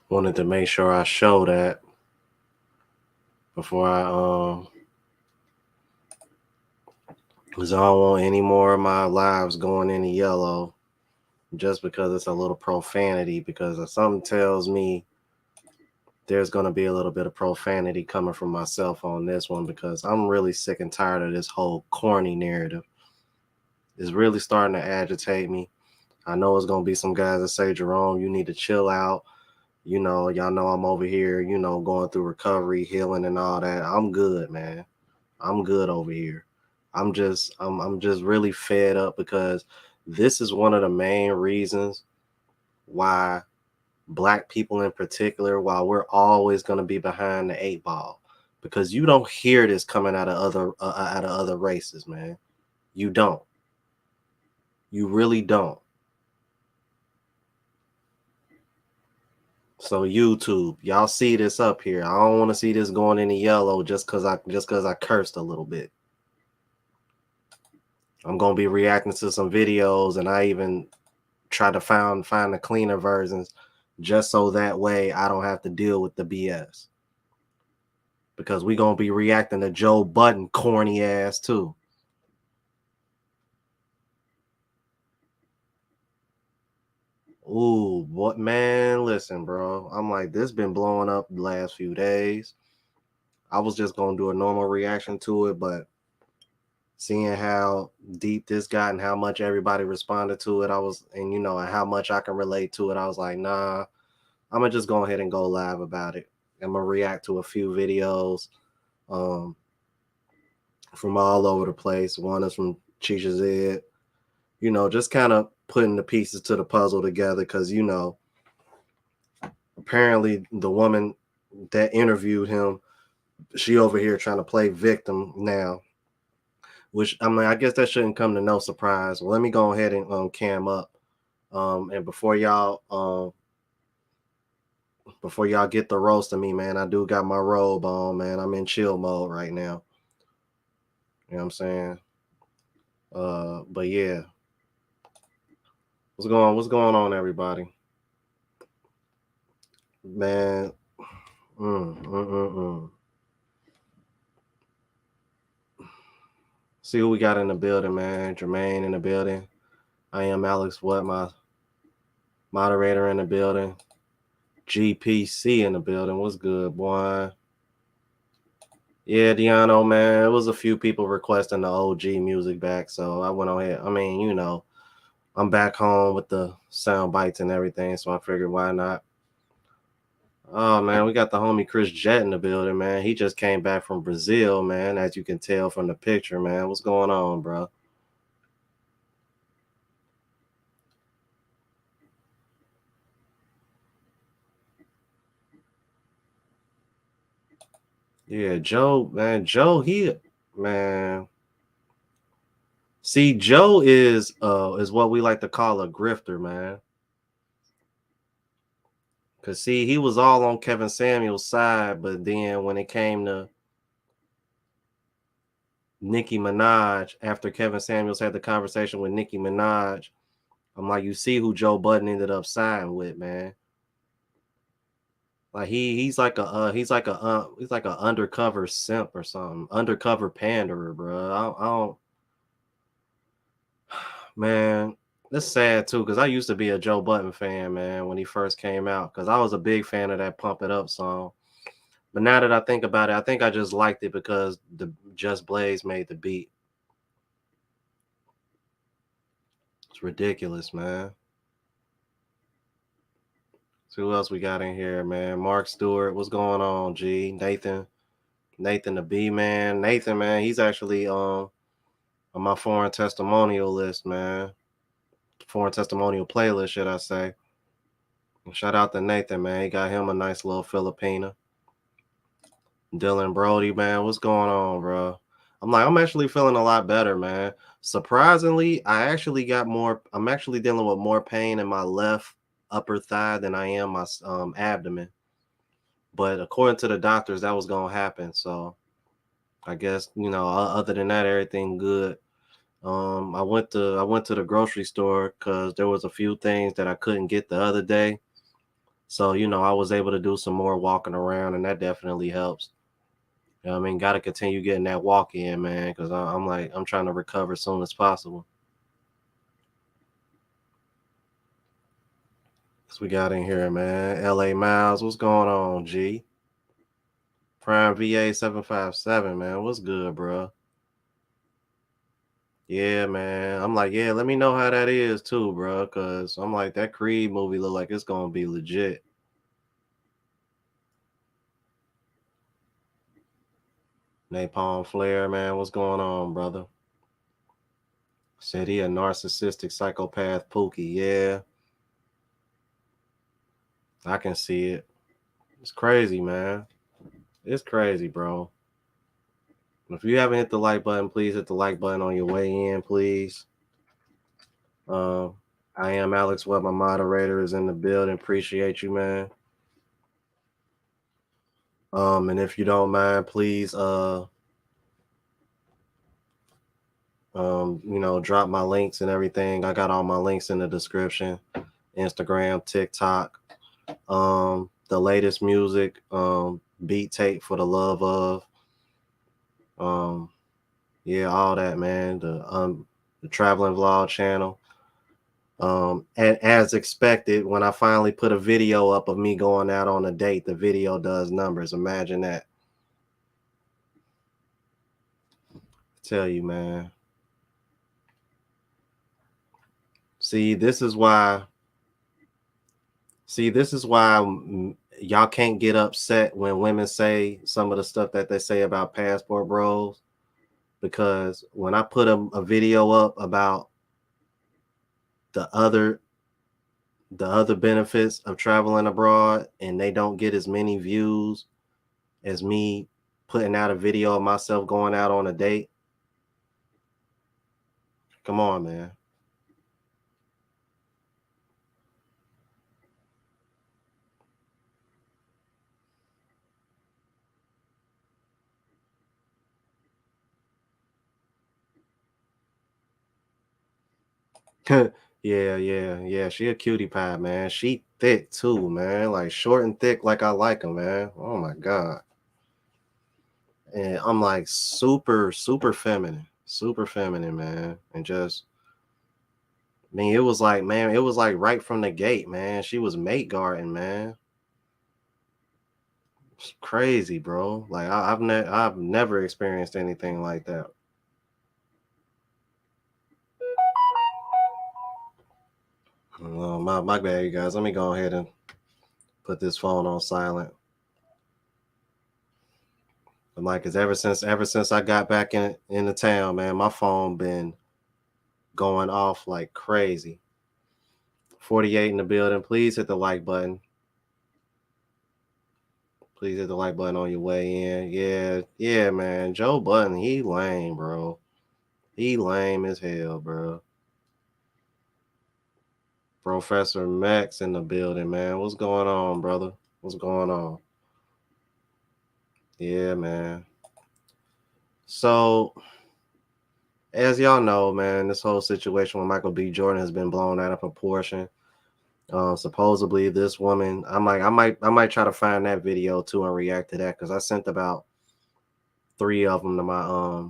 Wanted to make sure I show that before because I don't want any more of my lives going into yellow just because it's a little profanity, because something tells me there's going to be a little bit of profanity coming from myself on this one, because I'm really sick and tired of this whole corny narrative. It's really starting to agitate me. I know it's going to be some guys that say, Jerome, you need to chill out. You know, y'all know I'm over here, you know, going through recovery, healing and all that. I'm good, man. I'm good over here. I'm just really fed up, because this is one of the main reasons why black people in particular, while we're always going to be behind the eight ball, because you don't hear this coming out of other races, man. You don't. You really don't. So YouTube, y'all see this up here. I don't want to see this going in the yellow just cause I cursed a little bit. I'm gonna be reacting to some videos, and I even try to find the cleaner versions, just so that way I don't have to deal with the BS. Because we gonna be reacting to Joe Budden corny ass too. Ooh, what, man? Listen, bro. I'm like, this been blowing up the last few days. I was just gonna do a normal reaction to it, but seeing how deep this got and how much everybody responded to it, and how much I can relate to it, I was like, nah, I'm gonna just go ahead and go live about it. I'm gonna react to a few videos from all over the place. One is from Chicha Zed, just kind of putting the pieces to the puzzle together, because apparently the woman that interviewed him, she over here trying to play victim now, which I guess that shouldn't come to no surprise. Well, let me go ahead and cam up, and before y'all get the roast of me, man, I do got my robe on, man. I'm in chill mode right now. You know what I'm saying? But yeah, what's going on, everybody? Man, see who we got in the building, man. Jermaine in the building. I am Alex What, my moderator in the building. GPC in the building. What's good, boy? Yeah, Deano, man. It was a few people requesting the OG music back, so I went on ahead. I mean, I'm back home with the sound bites and everything, so I figured why not. Oh, man, we got the homie Chris Jett in the building, man. He just came back from Brazil, man, as you can tell from the picture, man. What's going on, bro? Yeah, Joe, man. Man. See, Joe is what we like to call a grifter, man. Cause see, he was all on Kevin Samuel's side, but then when it came to Nicki Minaj, after Kevin Samuels had the conversation with Nicki Minaj, I'm like, you see who Joe Budden ended up siding with, man. Like he's like a undercover simp or something, undercover panderer, bro. I don't man. It's sad too, because I used to be a Joe Budden fan, man, when he first came out, because I was a big fan of that Pump It Up song. But now that I think about it, I think I just liked it because the Just Blaze made the beat. It's ridiculous, man. So who else we got in here, man? Mark Stewart, what's going on, G? Nathan the B, man. Nathan, man, he's actually on my foreign testimonial list, man. Foreign testimonial playlist, should I say. And shout out to Nathan, man. He got him a nice little Filipina. Dylan Brody, man, what's going on, bro? I'm actually feeling a lot better, man. Surprisingly, I'm actually dealing with more pain in my left upper thigh than I am my abdomen. But according to the doctors, that was gonna happen. So I guess, other than that, everything good. I went to the grocery store because there was a few things that I couldn't get the other day. So, I was able to do some more walking around, and that definitely helps. I mean, got to continue getting that walk in, man, because I'm trying to recover as soon as possible. What we got in here, man? LA Miles, what's going on, G? Prime VA 757, man. What's good, bro? Yeah, man. I'm like, yeah, let me know how that is too, bro. Cause I'm like, that Creed movie look like it's gonna be legit. Napalm Flare, man. What's going on, brother? Said he a narcissistic psychopath Pookie. Yeah. I can see it. It's crazy, man. It's crazy, bro. If you haven't hit the like button, please hit the like button on your way in, please. Um, I am Alex Webb. My moderator is in the building. Appreciate you, man. And if you don't mind, please, drop my links and everything. I got all my links in the description. Instagram, TikTok, the latest music, beat tape for the love of, yeah, all that, man. The traveling vlog channel. And as expected, when I finally put a video up of me going out on a date, the video does numbers. Imagine that. I tell you, man. See, this is why. Y'all can't get upset when women say some of the stuff that they say about passport bros. Because when I put a video up about the other benefits of traveling abroad and they don't get as many views as me putting out a video of myself going out on a date. Come on, man. Yeah. She a cutie pie, man. She thick too, man. Like short and thick, like I like her, man. Oh my god. And I'm like super feminine, man. And just, I mean, it was like, man, it was like right from the gate, man. She was mate guarding, man. It's crazy, bro. Like I've never experienced anything like that. My bad, you guys. Let me go ahead and put this phone on silent. I'm like, cause ever since I got back in the town, man, my phone been going off like crazy. 48 in the building. Please hit the like button. Please hit the like button on your way in. Yeah, man. Joe Budden, he lame, bro. He lame as hell, bro. Professor Max in the building, man. What's going on, brother? What's going on? Yeah, man. So, as y'all know, man, this whole situation with Michael B. Jordan has been blown out of proportion. Supposedly, this woman, I might try to find that video too and react to that because I sent about 3 of them to my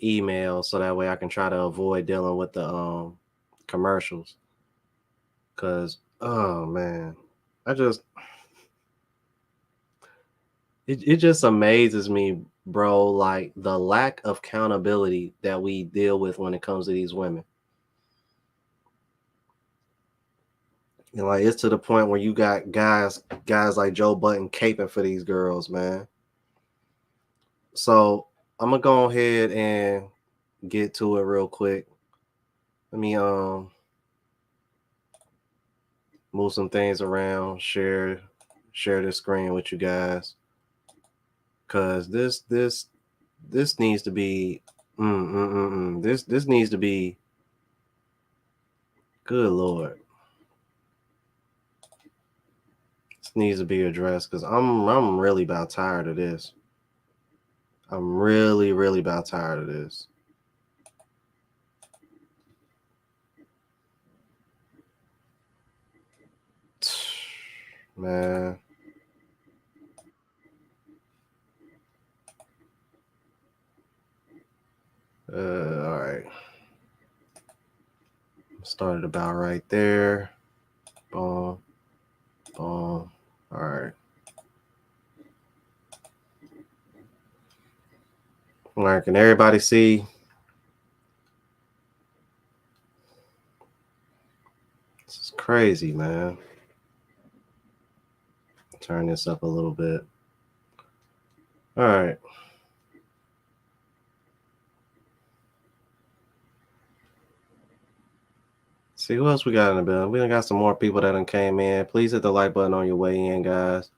email so that way I can try to avoid dealing with the commercials. Cause oh man, I just it just amazes me, bro, like the lack of accountability that we deal with when it comes to these women. And like it's to the point where you got guys like Joe Budden caping for these girls, man. So I'm gonna go ahead and get to it real quick. Let me move some things around, share the screen with you guys. Cause this needs to be this needs to be, good lord. This needs to be addressed because I'm really about tired of this. I'm really about tired of this. Man. All right. Started about right there. Boom. Boom. All right. All right. Can everybody see? This is crazy, man. Turn this up a little bit. All right. See who else we got in the building. We done got some more people that done came in. Please hit the like button on your way in, guys.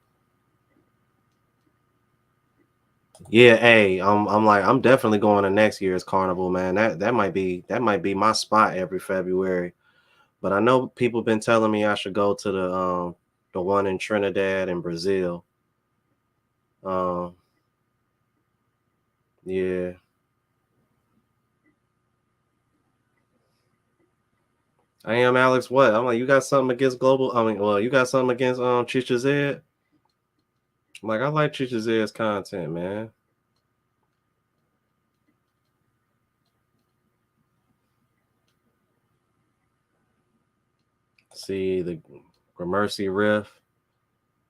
Yeah, hey, I'm definitely going to next year's carnival, man. That might be my spot every February. But I know people been telling me I should go to the one in Trinidad and Brazil. Um yeah. I am Alex. What? I'm like, you got something against global? I mean, well, you got something against Chicha Zed? I'm like, I like Chicha Zed's content, man. See the Gramercy Riff.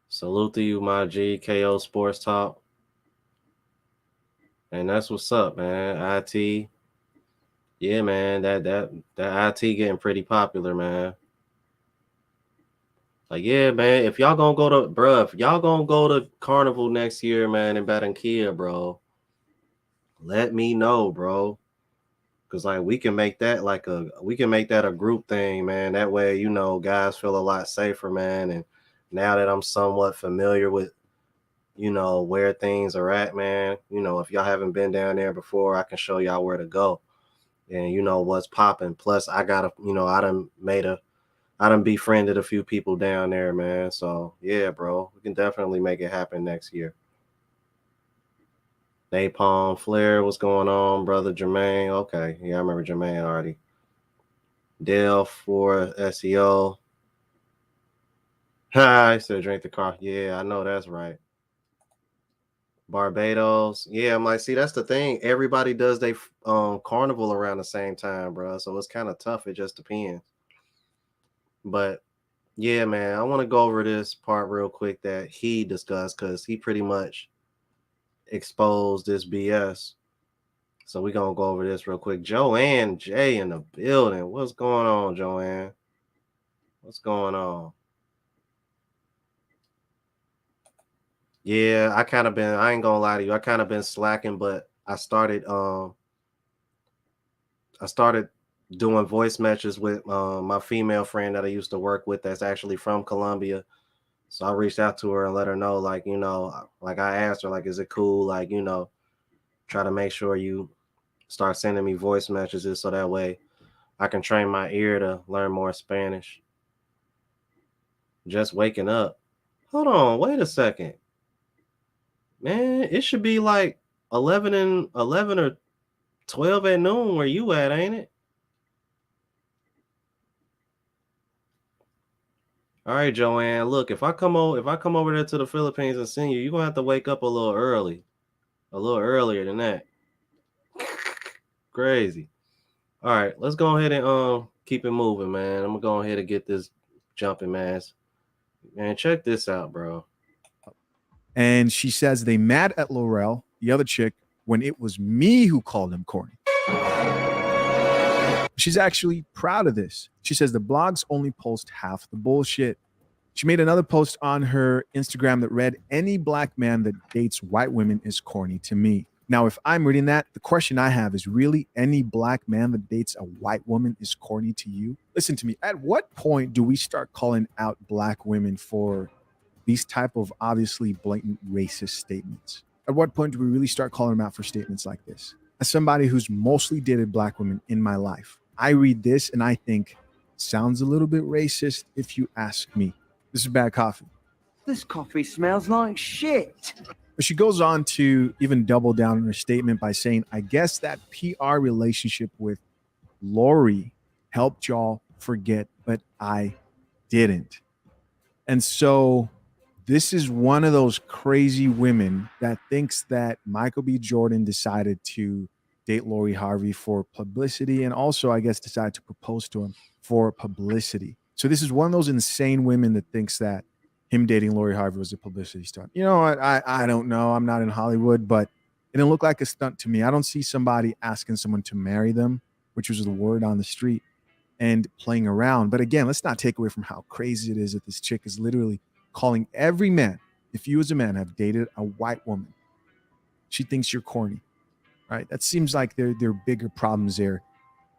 Salute to you, my G. KO Sports Talk. And that's what's up, man. IT. Yeah, man. That IT getting pretty popular, man. Like, yeah, man. If y'all gonna go to, bruh, if y'all gonna go to Carnival next year, man, in Barranquilla, bro, let me know, bro. Cause like we can make that a group thing, man. That way, you know, guys feel a lot safer, man. And now that I'm somewhat familiar with, you know, where things are at, man, you know, if y'all haven't been down there before, I can show y'all where to go. And you know what's popping. Plus, I done befriended a few people down there, man. So yeah, bro, we can definitely make it happen next year. Napalm Flair, what's going on, brother Jermaine? Okay, yeah, I remember Jermaine already. Dale for SEO. I said drink the car. Yeah, I know that's right. Barbados. Yeah, I'm like, see, that's the thing. Everybody does they carnival around the same time, bro. So it's kind of tough. It just depends. But yeah, man, I want to go over this part real quick that he discussed because he pretty much exposed this BS. So we're gonna go over this real quick. Joanne J in the building. What's going on, Joanne? What's going on? Yeah, I ain't gonna lie to you, I kind of been slacking, but I started doing voice messages with my female friend that I used to work with that's actually from Colombia. So I reached out to her and let her know, like, you know, like I asked her, like, is it cool? Like, you know, try to make sure you start sending me voice messages so that way I can train my ear to learn more Spanish. Just waking up. Hold on, wait a second. Man, it should be like 11 or 12 at noon where you at, ain't it? All right, Joanne. Look, if I come over there to the Philippines and see you, you're gonna have to wake up a little early. A little earlier than that. Crazy. All right, let's go ahead and keep it moving, man. I'm gonna go ahead and get this jumping, man. Man, check this out, bro. And she says they mad at Laurel, the other chick, when it was me who called him corny. She's actually proud of this. She says the blogs only post half the bullshit. She made another post on her Instagram that read, any black man that dates white women is corny to me. Now, if I'm reading that, the question I have is, really any black man that dates a white woman is corny to you? Listen to me. At what point do we start calling out black women for these type of obviously blatant racist statements? At what point do we really start calling them out for statements like this? As somebody who's mostly dated black women in my life, I read this and I think, sounds a little bit racist if you ask me. This is bad coffee. This coffee smells like shit. But she goes on to even double down on her statement by saying, I guess that PR relationship with Lori helped y'all forget, but I didn't. And so this is one of those crazy women that thinks that Michael B. Jordan decided to date Lori Harvey for publicity, and also, I guess, decided to propose to him for publicity. So this is one of those insane women that thinks that him dating Lori Harvey was a publicity stunt. You know what? I don't know. I'm not in Hollywood, but it didn't look like a stunt to me. I don't see somebody asking someone to marry them, which was the word on the street, and playing around. But again, let's not take away from how crazy it is that this chick is literally calling every man, if you as a man have dated a white woman, she thinks you're corny, right? That seems like there are bigger problems there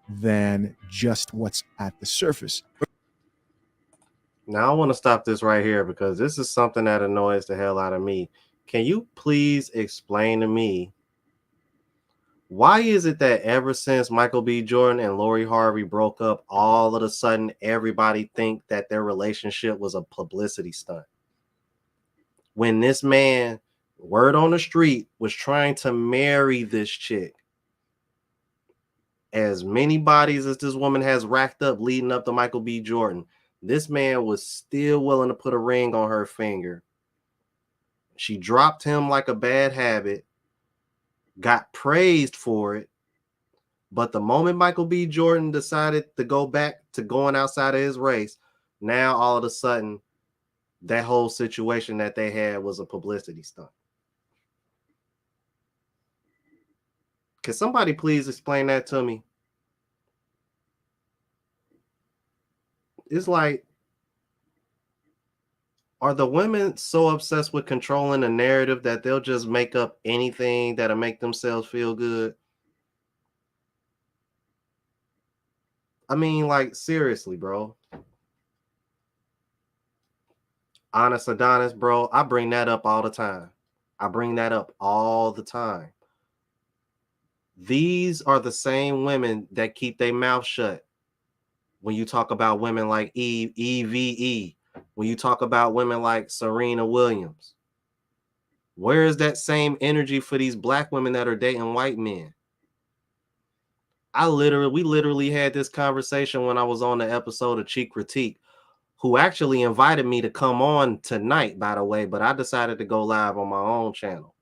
than just what's at the surface. Now I want to stop this right here because this is something that annoys the hell out of me. Can you please explain to me why is it that ever since Michael B. Jordan and Lori Harvey broke up, all of a sudden everybody think that their relationship was a publicity stunt? When this man, word on the street, was trying to marry this chick. As many bodies as this woman has racked up leading up to Michael B. Jordan, this man was still willing to put a ring on her finger. She dropped him like a bad habit, got praised for it. But the moment Michael B. Jordan decided to go back to going outside of his race, now all of a sudden, that whole situation that they had was a publicity stunt. Can somebody please explain that to me? It's like, are the women so obsessed with controlling the narrative that they'll just make up anything that'll make themselves feel good? I mean, like, seriously, bro. Honest Adonis, bro, I bring that up all the time. I bring that up all the time. These are the same women that keep their mouth shut when you talk about women like EVE, when you talk about women like Serena Williams. Where is that same energy for these black women that are dating white men? We literally had this conversation when I was on the episode of Cheek Critique, who actually invited me to come on tonight, by the way, but I decided to go live on my own channel.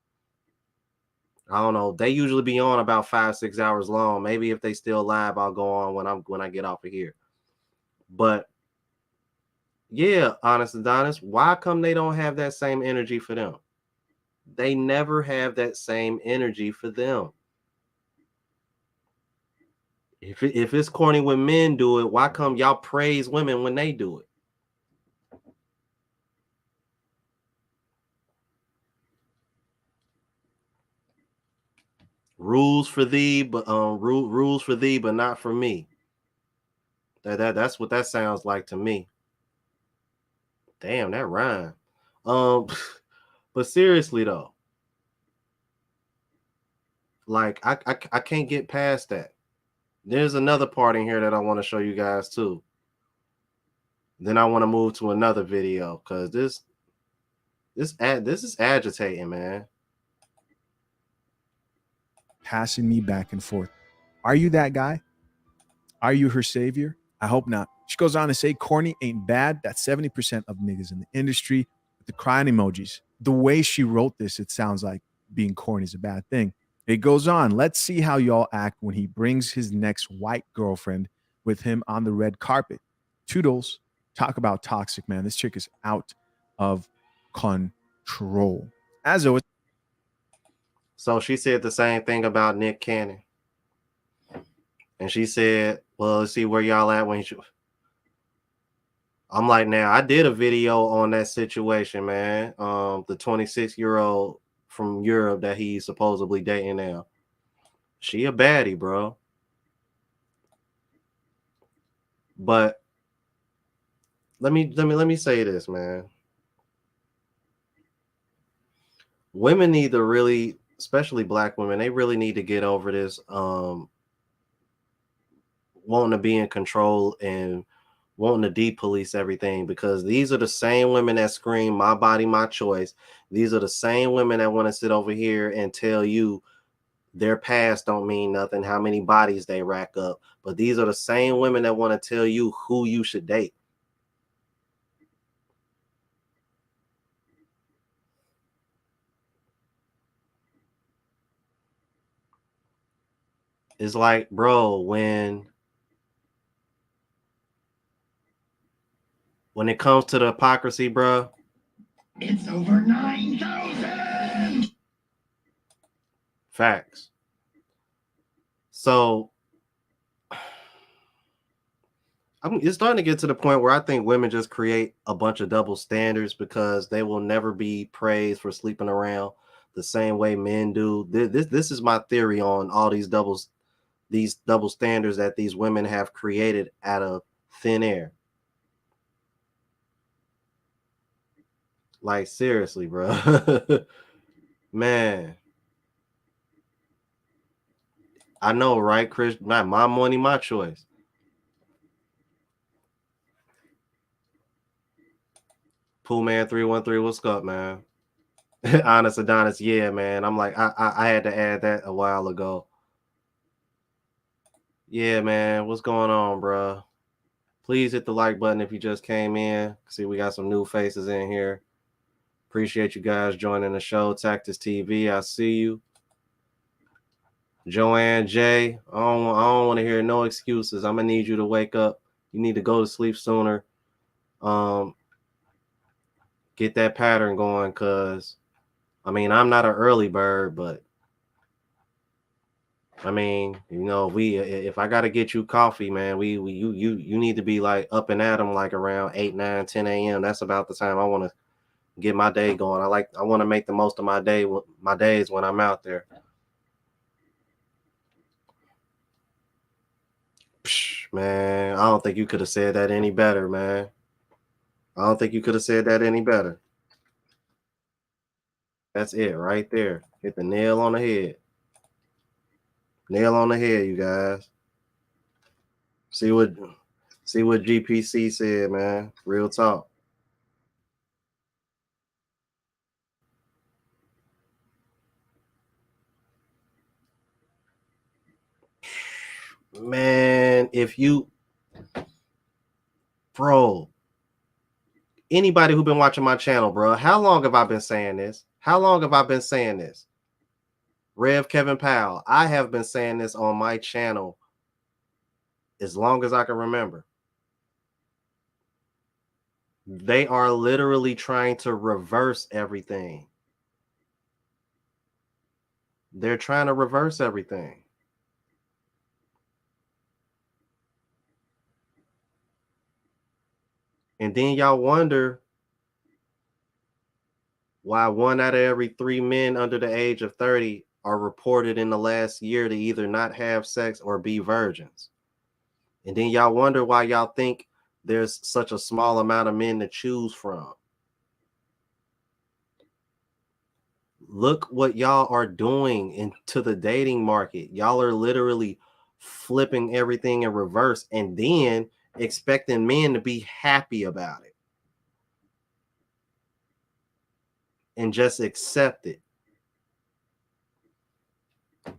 I don't know. They usually be on about 5-6 hours long. Maybe if they still live, I'll go on when I get off of here. But yeah, honest Adonis, why come they don't have that same energy for them? They never have that same energy for them. If it's corny when men do it, why come y'all praise women when they do it? Rules for thee, but rules for thee, but not for me. That's what that sounds like to me. Damn, that rhyme. But seriously though, like I can't get past that. There's another part in here that I want to show you guys too. Then I want to move to another video because this is agitating, man. Passing me back and forth. Are you that guy? Are you her savior? I hope not. She goes on to say, corny ain't bad. That's 70% of niggas in the industry. With the crying emojis. The way she wrote this, it sounds like being corny is a bad thing. It goes on. Let's see how y'all act when he brings his next white girlfriend with him on the red carpet. Toodles. Talk about toxic, man. This chick is out of control. As always. So she said the same thing about Nick Cannon. And she said, well, let's see where y'all at when I'm like, now I did a video on that situation, man. The 26-year-old from Europe that he's supposedly dating now. She a baddie, bro. But let me say this, man. Women need to really, especially black women, they really need to get over this wanting to be in control and wanting to de-police everything, because these are the same women that scream my body, my choice. These are the same women that want to sit over here and tell you their past don't mean nothing, how many bodies they rack up. But these are the same women that want to tell you who you should date. It's like, bro, when it comes to the hypocrisy, bro, it's over 9,000. Facts. So it's starting to get to the point where I think women just create a bunch of double standards because they will never be praised for sleeping around the same way men do. This is my theory on all these double these double standards that these women have created out of thin air. Like seriously, bro. Man. I know, right, Chris? My money, my choice. Pool Man 313, what's up, man? Honest Adonis, yeah, man. I'm like, I had to add that a while ago. Yeah, man. What's going on, bro? Please hit the like button if you just came in. See, we got some new faces in here. Appreciate you guys joining the show. Tactics TV, I see you. Joanne J, I don't want to hear no excuses. I'm gonna need you to wake up. You need to go to sleep sooner. Get that pattern going, cause I mean, I'm not an early bird, but I mean, if I gotta get you coffee, man, you need to be like up and at 'em like around 8, 9, 10 a.m. That's about the time I want to get my day going. I want to make the most of my days when I'm out there. Psh, man, I don't think you could have said that any better, man. I don't think you could have said that any better. That's it right there. Hit the nail on the head. Nail on the head, you guys. See what GPC said, man. Real talk. Man, bro, anybody who been watching my channel, bro, how long have I been saying this? How long have I been saying this? Rev Kevin Powell, I have been saying this on my channel as long as I can remember. They are literally trying to reverse everything. They're trying to reverse everything. And then y'all wonder why 1 out of every 3 men under the age of 30 are reported in the last year to either not have sex or be virgins. And then y'all wonder why y'all think there's such a small amount of men to choose from. Look what y'all are doing into the dating market. Y'all are literally flipping everything in reverse and then expecting men to be happy about it and just accept it.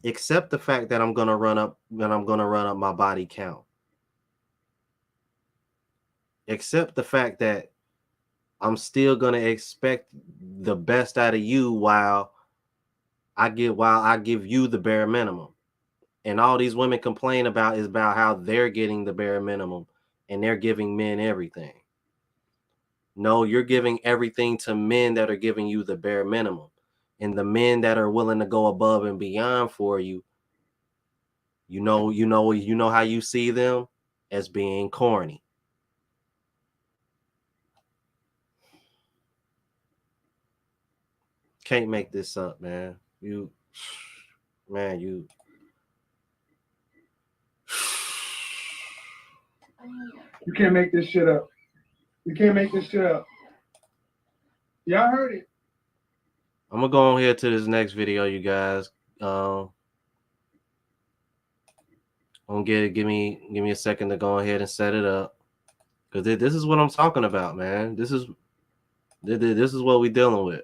Accept the fact that I'm gonna run up my body count. Accept the fact that I'm still gonna expect the best out of you while I give you the bare minimum. And all these women complain about is about how they're getting the bare minimum and they're giving men everything. No, you're giving everything to men that are giving you the bare minimum. And the men that are willing to go above and beyond for you, you know how you see them as being corny. Can't make this up, man. You can't make this shit up. You can't make this shit up. Y'all heard it. I'm gonna go on here to this next video, you guys. Give me a second to go ahead and set it up, because this is what I'm talking about, man. This is what we dealing with.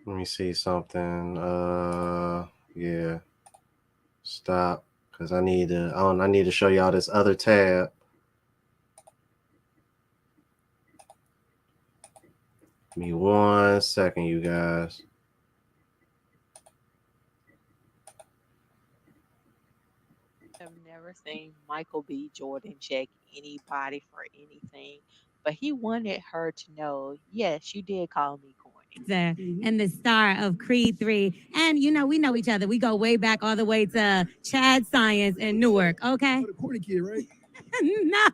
Let me see something. Yeah. Stop, because I need to show y'all this other tab. Give me 1 second, you guys. I've never seen Michael B. Jordan check anybody for anything, but he wanted her to know, yes, you did call me corny. and the star of Creed 3. And, you know, we know each other. We go way back all the way to Chad Science in Newark, okay? The corny kid, right? No,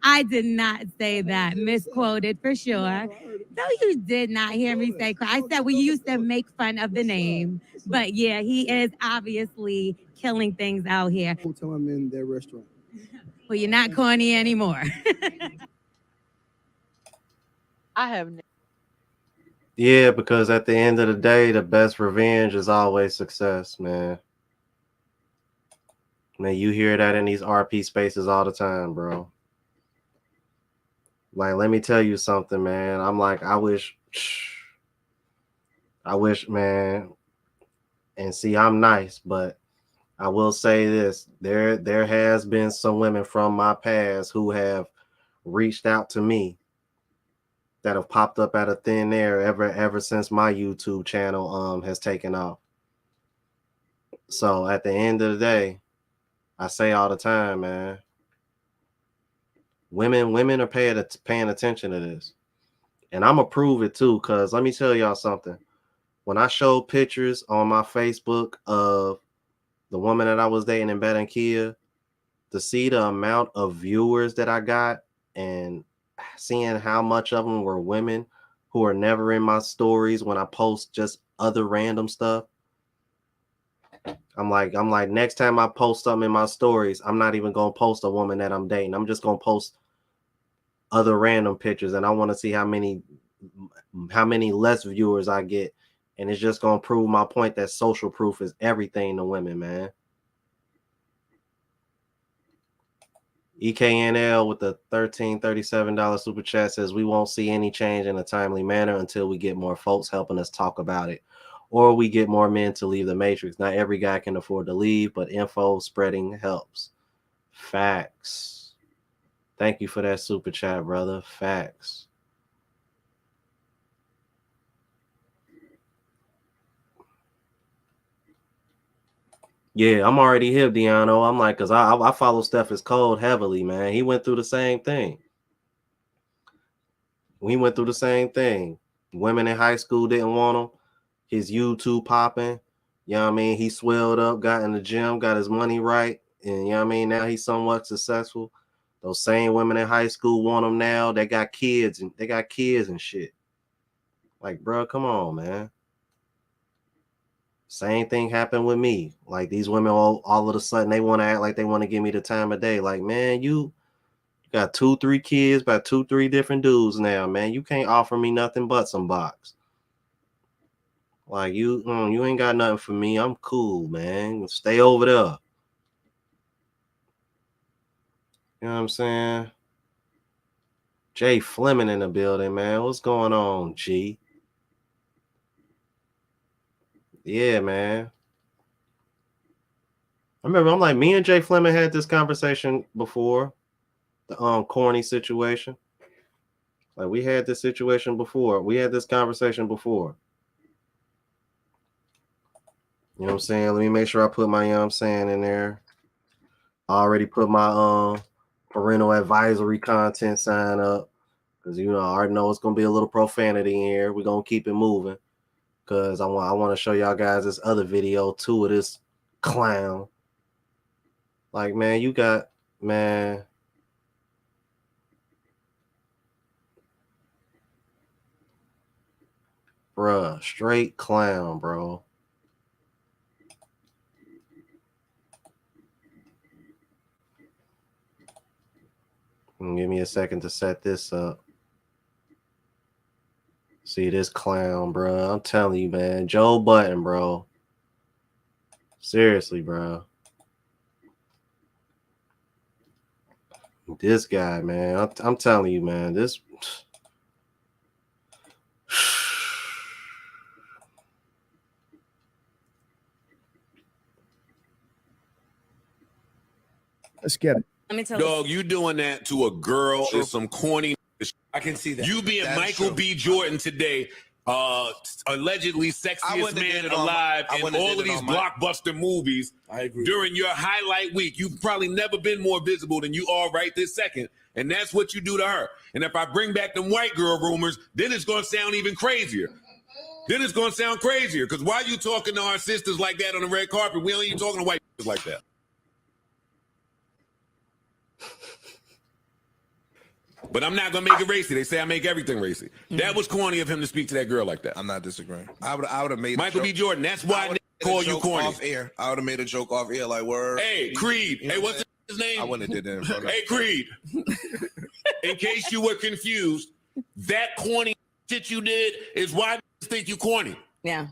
I did not say that. Misquoted for sure. No, you did not hear me say. I said we used to make fun of the name, but yeah, he is obviously killing things out here. Whole time I'm in their restaurant. Well, you're not corny anymore. I have never. Yeah, because at the end of the day, the best revenge is always success, man. Man, you hear that in these RP spaces all the time, bro. Like, let me tell you something, man. I'm like, I wish, man. And see, I'm nice, but I will say this: there has been some women from my past who have reached out to me that have popped up out of thin air ever since my YouTube channel has taken off. So at the end of the day, I say all the time, man, women are paying attention to this. And I'm gonna prove it too, because let me tell y'all something. When I showed pictures on my Facebook of the woman that I was dating in Barranquilla, to see the amount of viewers that I got and seeing how much of them were women who are never in my stories when I post just other random stuff. I'm like, next time I post something in my stories, I'm not even gonna post a woman that I'm dating. I'm just gonna post other random pictures, and I want to see how many less viewers I get. And it's just gonna prove my point that social proof is everything to women, man. EKNL with the $1337 super chat says we won't see any change in a timely manner until we get more folks helping us talk about it, or we get more men to leave the matrix. Not every guy can afford to leave, but info spreading helps. Facts. Thank you for that super chat, brother. Facts. Yeah, I'm already hip, Deano. I'm like, because I follow Steph Cold heavily, man. He went through the same thing. We went through the same thing. Women in high school didn't want him. His YouTube popping. You know what I mean? He swelled up, got in the gym, got his money right. And you know what I mean? Now he's somewhat successful. Those same women in high school want him now. They got kids and shit. Like, bro, come on, man. Same thing happened with me. Like, these women all of a sudden they want to act like they want to give me the time of day. Like, man, you got 2-3 kids by 2-3 different dudes now, man. You can't offer me nothing but some box. Like, you ain't got nothing for me. I'm cool, man. Stay over there. You know what I'm saying? Jay Fleming in the building, man. What's going on, G? Yeah, man. I remember, I'm like, me and Jay Fleming had this conversation before, the corny situation. Like, we had this situation before. We had this conversation before. You know what I'm saying? Let me make sure I put my, you know what I'm saying, in there. I already put my parental advisory content sign up, because, you know, I already know it's going to be a little profanity in here. We're going to keep it moving, because I want to show y'all guys this other video, too, of this clown. Like, man, you got, man. Bruh, straight clown, bro. Give me a second to set this up. See this clown, bro. I'm telling you, man. Joe Budden, bro. Seriously, bro. This guy, man. I'm telling you, man. This. Let's get it. Let me tell Dog, you doing that to a girl is some corny. I can see that. You being That's Michael true. B. Jordan today, allegedly sexiest man alive in all of these blockbuster movies. I agree. During your highlight week, you've probably never been more visible than you are right this second. And that's what you do to her. And if I bring back them white girl rumors, then it's going to sound even crazier. Then it's gonna sound crazier. Because why you talking to our sisters like that on the red carpet? We ain't even talking to white like that. But I'm not gonna make it racy. They say I make everything racy. That was corny of him to speak to that girl like that. I'm not disagreeing. I would have made Michael B. Jordan. That's why I call you corny. Off air. I would have made a joke off air like word. Hey, Creed. You know hey, what's his name? I wouldn't have did that in front of Hey, Creed. In case you were confused, that corny shit you did is why niggas think you corny. Yeah.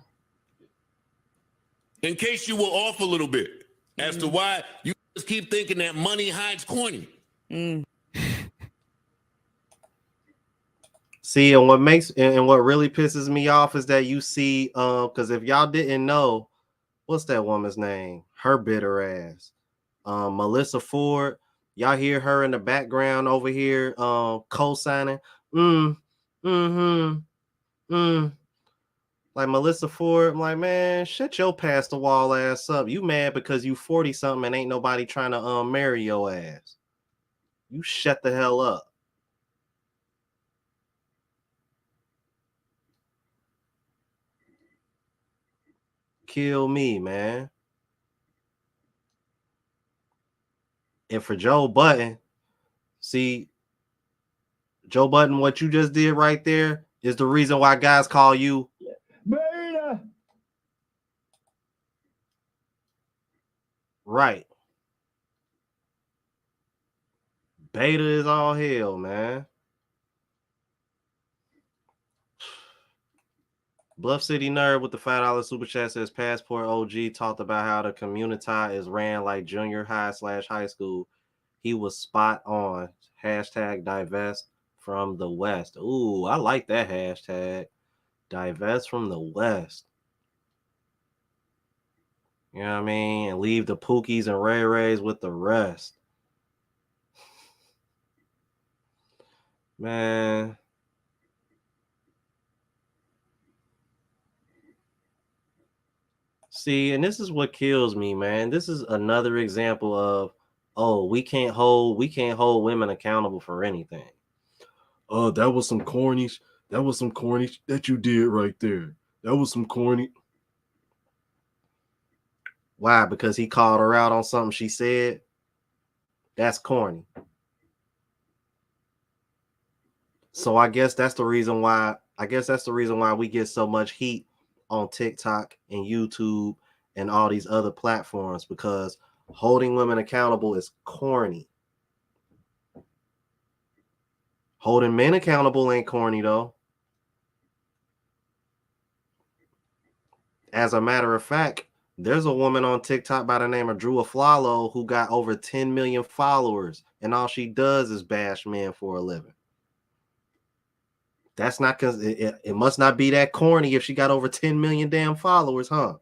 In case you were off a little bit as to why you just keep thinking that money hides corny. See, and what really pisses me off is that you see, because if y'all didn't know, what's that woman's name? Her bitter ass, Melissa Ford. Y'all hear her in the background over here, co-signing. Like Melissa Ford, I'm like, man, shut your past the wall ass up. You mad because you 40 something and ain't nobody trying to marry your ass. You shut the hell up. Kill me, man. And for Joe Budden, see, Joe Budden, what you just did right there is the reason why guys call you Beta. right. Beta is all hell, man. Bluff City Nerd with the $5 super chat says Passport OG talked about how the community is ran like junior high/high school. He was spot on. Hashtag divest from the West. Ooh, I like that hashtag. Divest from the West. You know what I mean? And leave the Pookies and Ray Rays with the rest. Man. See, and this is what kills me, man. This is another example of, oh, we can't hold women accountable for anything. Oh, that was some corny. That was some corny that you did right there. That was some corny. Why? Because he called her out on something she said? That's corny. So I guess that's the reason why we get so much heat on TikTok and YouTube and all these other platforms, because holding women accountable is corny. Holding men accountable ain't corny though. As a matter of fact, there's a woman on TikTok by the name of Drew Aflalo who got over 10 million followers, and all she does is bash men for a living. That's not because it must not be that corny if she got over 10 million damn followers, huh?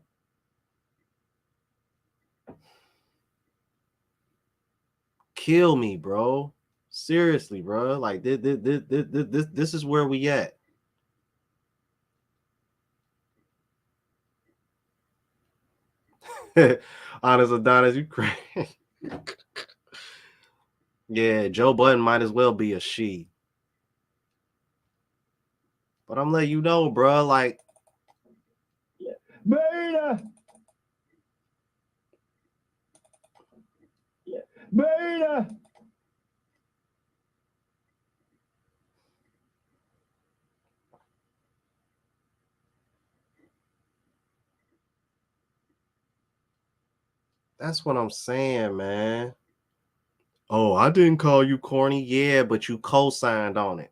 Kill me, bro. Seriously, bro. Like this is where we at. Honest Adonis, you crazy. Yeah, Joe Budden might as well be a she. But I'm letting you know, bro, like, Beta. Beta. that's what I'm saying, man. Oh, I didn't call you corny. Yeah, but you co-signed on it.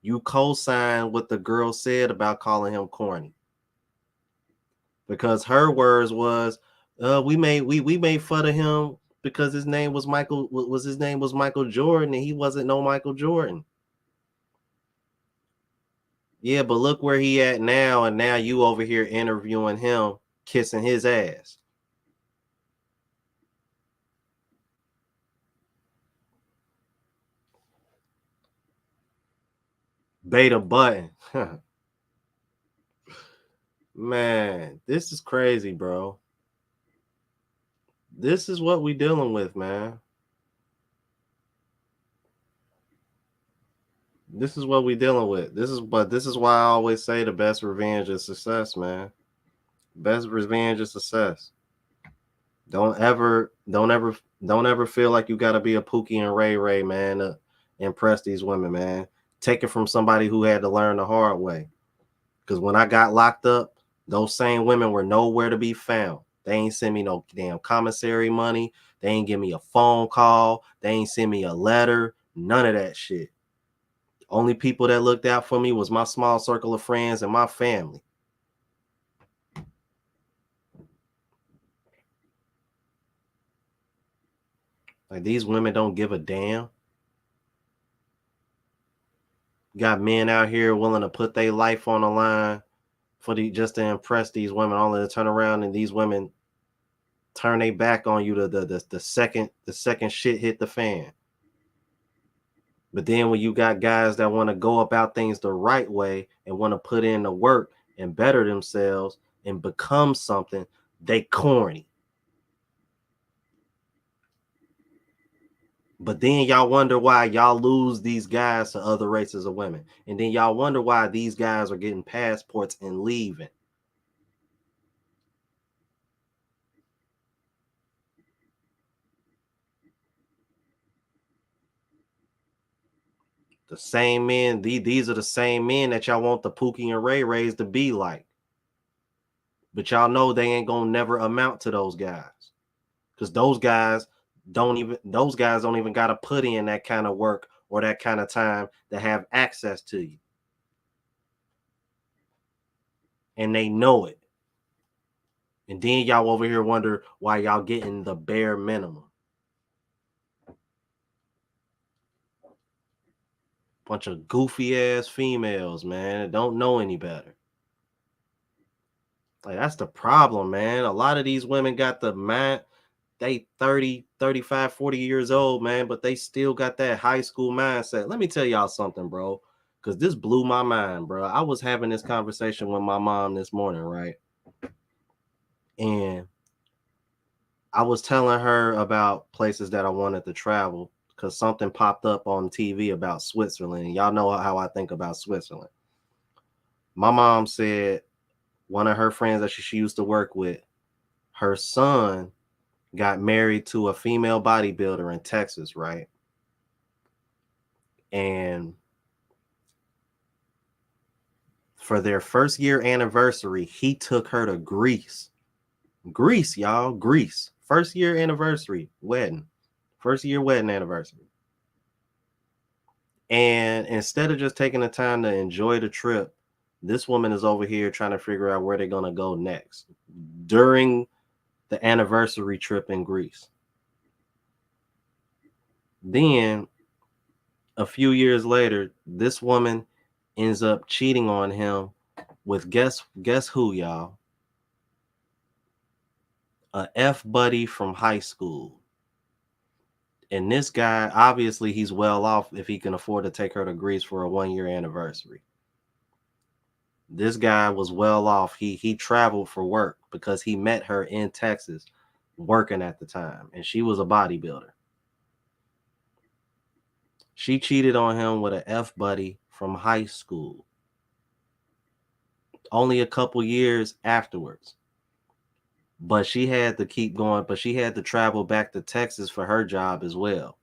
You co-signed what the girl said about calling him corny. Because her words was, we made fun of him because his name was Michael Jordan, and he wasn't no Michael Jordan. Yeah, but look where he at now, and now you over here interviewing him, kissing his ass. Beta Button. Man, this is crazy, bro. This is what we dealing with, man. This is what we dealing with. This is why I always say the best revenge is success, man. Best revenge is success. Don't ever feel like you gotta be a Pookie and Ray Ray, man, to impress these women, man. Take it from somebody who had to learn the hard way. Because when I got locked up, those same women were nowhere to be found. They ain't send me no damn commissary money. They ain't give me a phone call. They ain't send me a letter. None of that shit. Only people that looked out for me was my small circle of friends and my family. Like, these women don't give a damn. Got men out here willing to put their life on the line for just to impress these women, only to turn around and these women turn their back on you the second shit hit the fan. But then when you got guys that want to go about things the right way and want to put in the work and better themselves and become something, they corny. But then y'all wonder why y'all lose these guys to other races of women. And then y'all wonder why these guys are getting passports and leaving. The same men, these are the same men that y'all want the Pookie and Ray Rays to be like. But y'all know they ain't gonna never amount to those guys. Because those guys don't even gotta put in that kind of work or that kind of time to have access to you. And they know it. And then y'all over here wonder why y'all getting the bare minimum. Bunch of goofy ass females, man, that don't know any better. Like, that's the problem, man. A lot of these women got the mind, they 30, 35, 40 years old, man, but they still got that high school mindset. Let me tell y'all something, bro, because this blew my mind, bro. I was having this conversation with my mom this morning, right? And I was telling her about places that I wanted to travel because something popped up on TV about Switzerland. Y'all know how I think about Switzerland. My mom said one of her friends that she used to work with, her son got married to a female bodybuilder in Texas, right? And for their first year anniversary, he took her to Greece. Greece, y'all, Greece. First year anniversary, wedding. First year wedding anniversary. And instead of just taking the time to enjoy the trip, this woman is over here trying to figure out where they're going to go next during the anniversary trip in Greece. Then a few years later, this woman ends up cheating on him with guess who, y'all? A F buddy from high school. And this guy, obviously he's well off if he can afford to take her to Greece for a 1-year anniversary. This guy was well off. He traveled for work because he met her in Texas working at the time, and she was a bodybuilder. She cheated on him with an F buddy from high school. Only a couple years afterwards. But she had to keep going, but she had to travel back to Texas for her job as well.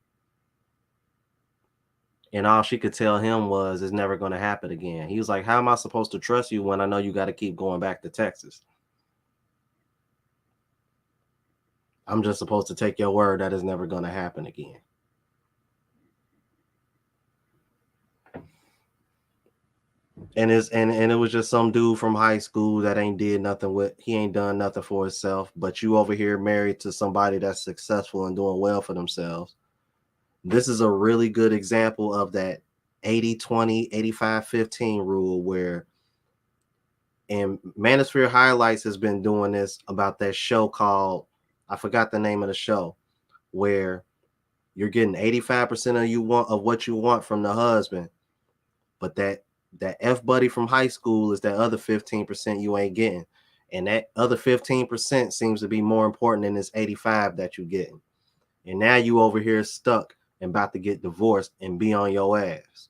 And all she could tell him was, it's never going to happen again. He was like, how am I supposed to trust you when I know you got to keep going back to Texas? I'm just supposed to take your word that it's never going to happen again. And it was just some dude from high school that ain't done nothing for himself. But you over here married to somebody that's successful and doing well for themselves. This is a really good example of that 80-20, 85-15 rule where, and Manosphere Highlights has been doing this about that show called, I forgot the name of the show, where you're getting 85% of what you want from the husband, but that F buddy from high school is that other 15% you ain't getting. And that other 15% seems to be more important than this 85 that you're getting. And now you over here stuck and about to get divorced and be on your ass.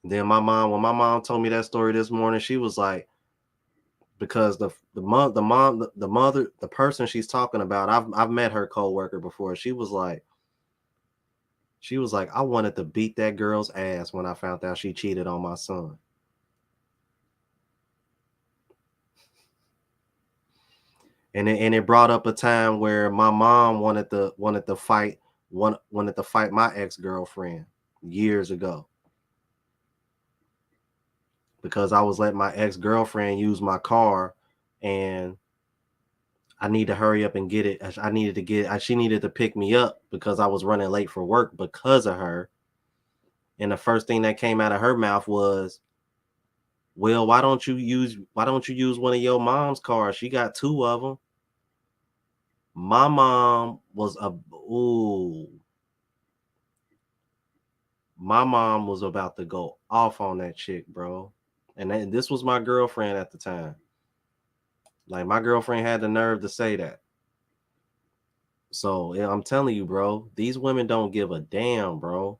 Then when my mom told me that story this morning, she was like, because the mother, the person she's talking about, I've met her coworker before. She was like, I wanted to beat that girl's ass when I found out she cheated on my son. And it brought up a time where my mom wanted to fight my ex-girlfriend years ago, because I was letting my ex-girlfriend use my car, and I need to hurry up and get it. She needed to pick me up because I was running late for work because of her. And the first thing that came out of her mouth was, well, why don't you use one of your mom's cars? She got two of them. My mom was my mom was about to go off on that chick, bro. And this was my girlfriend at the time. Like, my girlfriend had the nerve to say that. So yeah, I'm telling you, bro, these women don't give a damn, bro.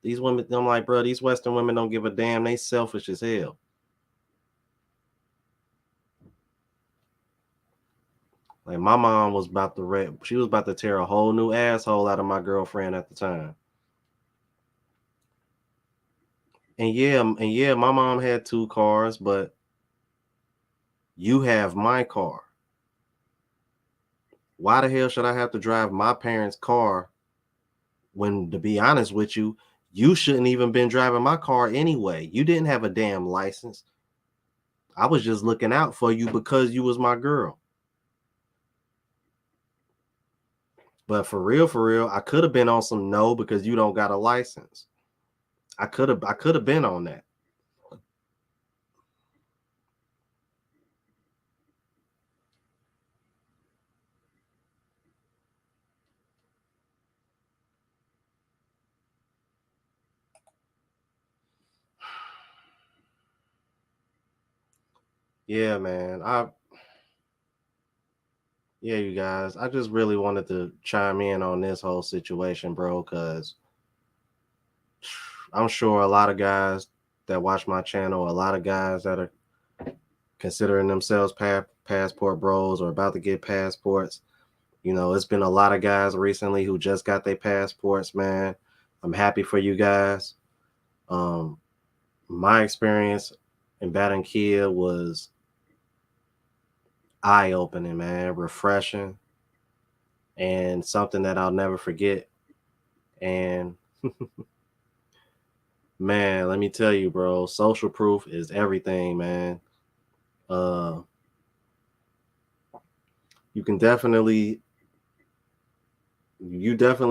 These women, I'm like, bro, these Western women don't give a damn. They selfish as hell. Like, my mom was about to tear a whole new asshole out of my girlfriend at the time. And yeah, my mom had two cars, but you have my car. Why the hell should I have to drive my parents' car when, to be honest with you, you shouldn't even been driving my car anyway? You didn't have a damn license. I was just looking out for you because you was my girl. But for real, I could have been on some no because you don't got a license. I could have been on that. Yeah, man. Yeah, you guys. I just really wanted to chime in on this whole situation, bro, because I'm sure a lot of guys that watch my channel, a lot of guys that are considering themselves passport bros or about to get passports. You know, it's been a lot of guys recently who just got their passports, man. I'm happy for you guys. My experience in Barranquilla was eye-opening, man, refreshing, and something that I'll never forget. And man, let me tell you, bro, social proof is everything, man. You definitely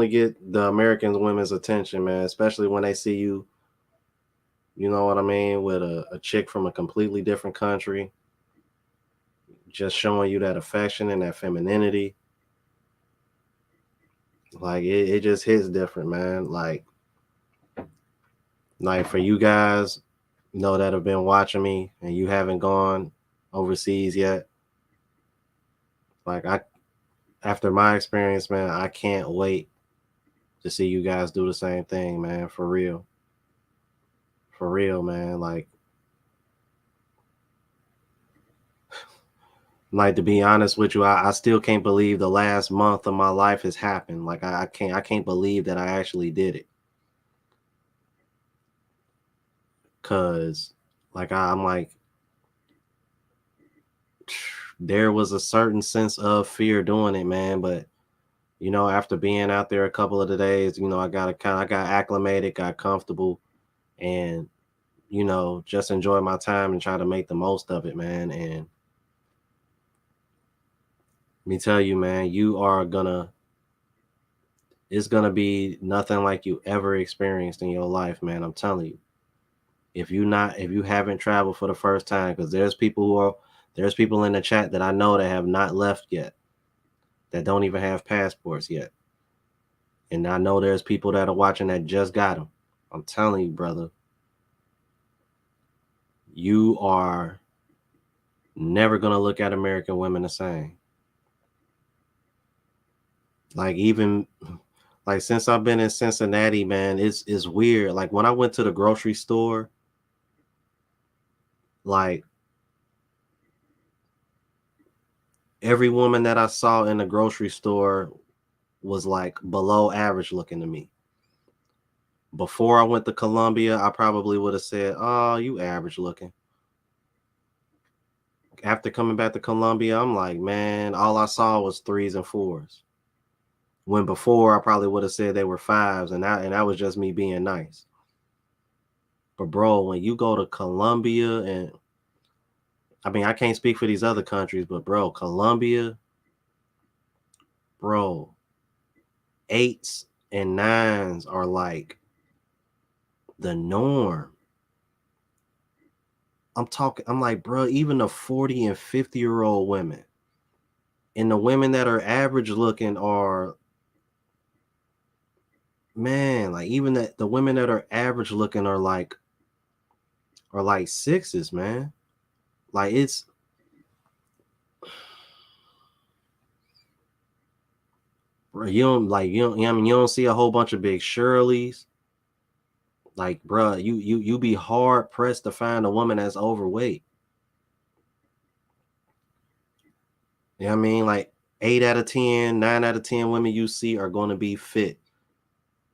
get the American women's attention, man, especially when they see you, you know what I mean, with a chick from a completely different country, just showing you that affection and that femininity. Like, it just hits different, man. Like for you guys, that have been watching me and you haven't gone overseas yet. Like, after my experience, man, I can't wait to see you guys do the same thing, man. For real, man. Like, to be honest with you, I still can't believe the last month of my life has happened. Like, I can't believe that I actually did it. Cause I'm like, there was a certain sense of fear doing it, man. But after being out there a couple of the days, I got acclimated, got comfortable, and just enjoy my time and try to make the most of it, man. And let me tell you, man, it's gonna be nothing like you ever experienced in your life, man. I'm telling you. If you haven't traveled for the first time, because there's people in the chat that I know that have not left yet, that don't even have passports yet. And I know there's people that are watching that just got them. I'm telling you, brother, you are never going to look at American women the same. Since I've been in Cincinnati, man, it's weird. Like, when I went to the grocery store like every woman that I saw in the grocery store was like below average looking to me. Before I went to Colombia, I probably would have said, "Oh, you average looking." After coming back to Colombia, I'm like, man, all I saw was 3s and 4s. When before I probably would have said they were 5s, and that was just me being nice. But bro, when you go to Colombia, and I mean, I can't speak for these other countries, but bro, Colombia, bro, 8s and 9s are like the norm. I'm like, bro, even the 40 and 50-year-old women and the women that are average looking are, man, like even the women that are average looking are like 6s, man. Like it's bro, I mean, you don't see a whole bunch of big Shirleys. Like, bro, you be hard pressed to find a woman that's overweight. You know what I mean? Like 8 out of 10, 9 out of 10 women you see are going to be fit.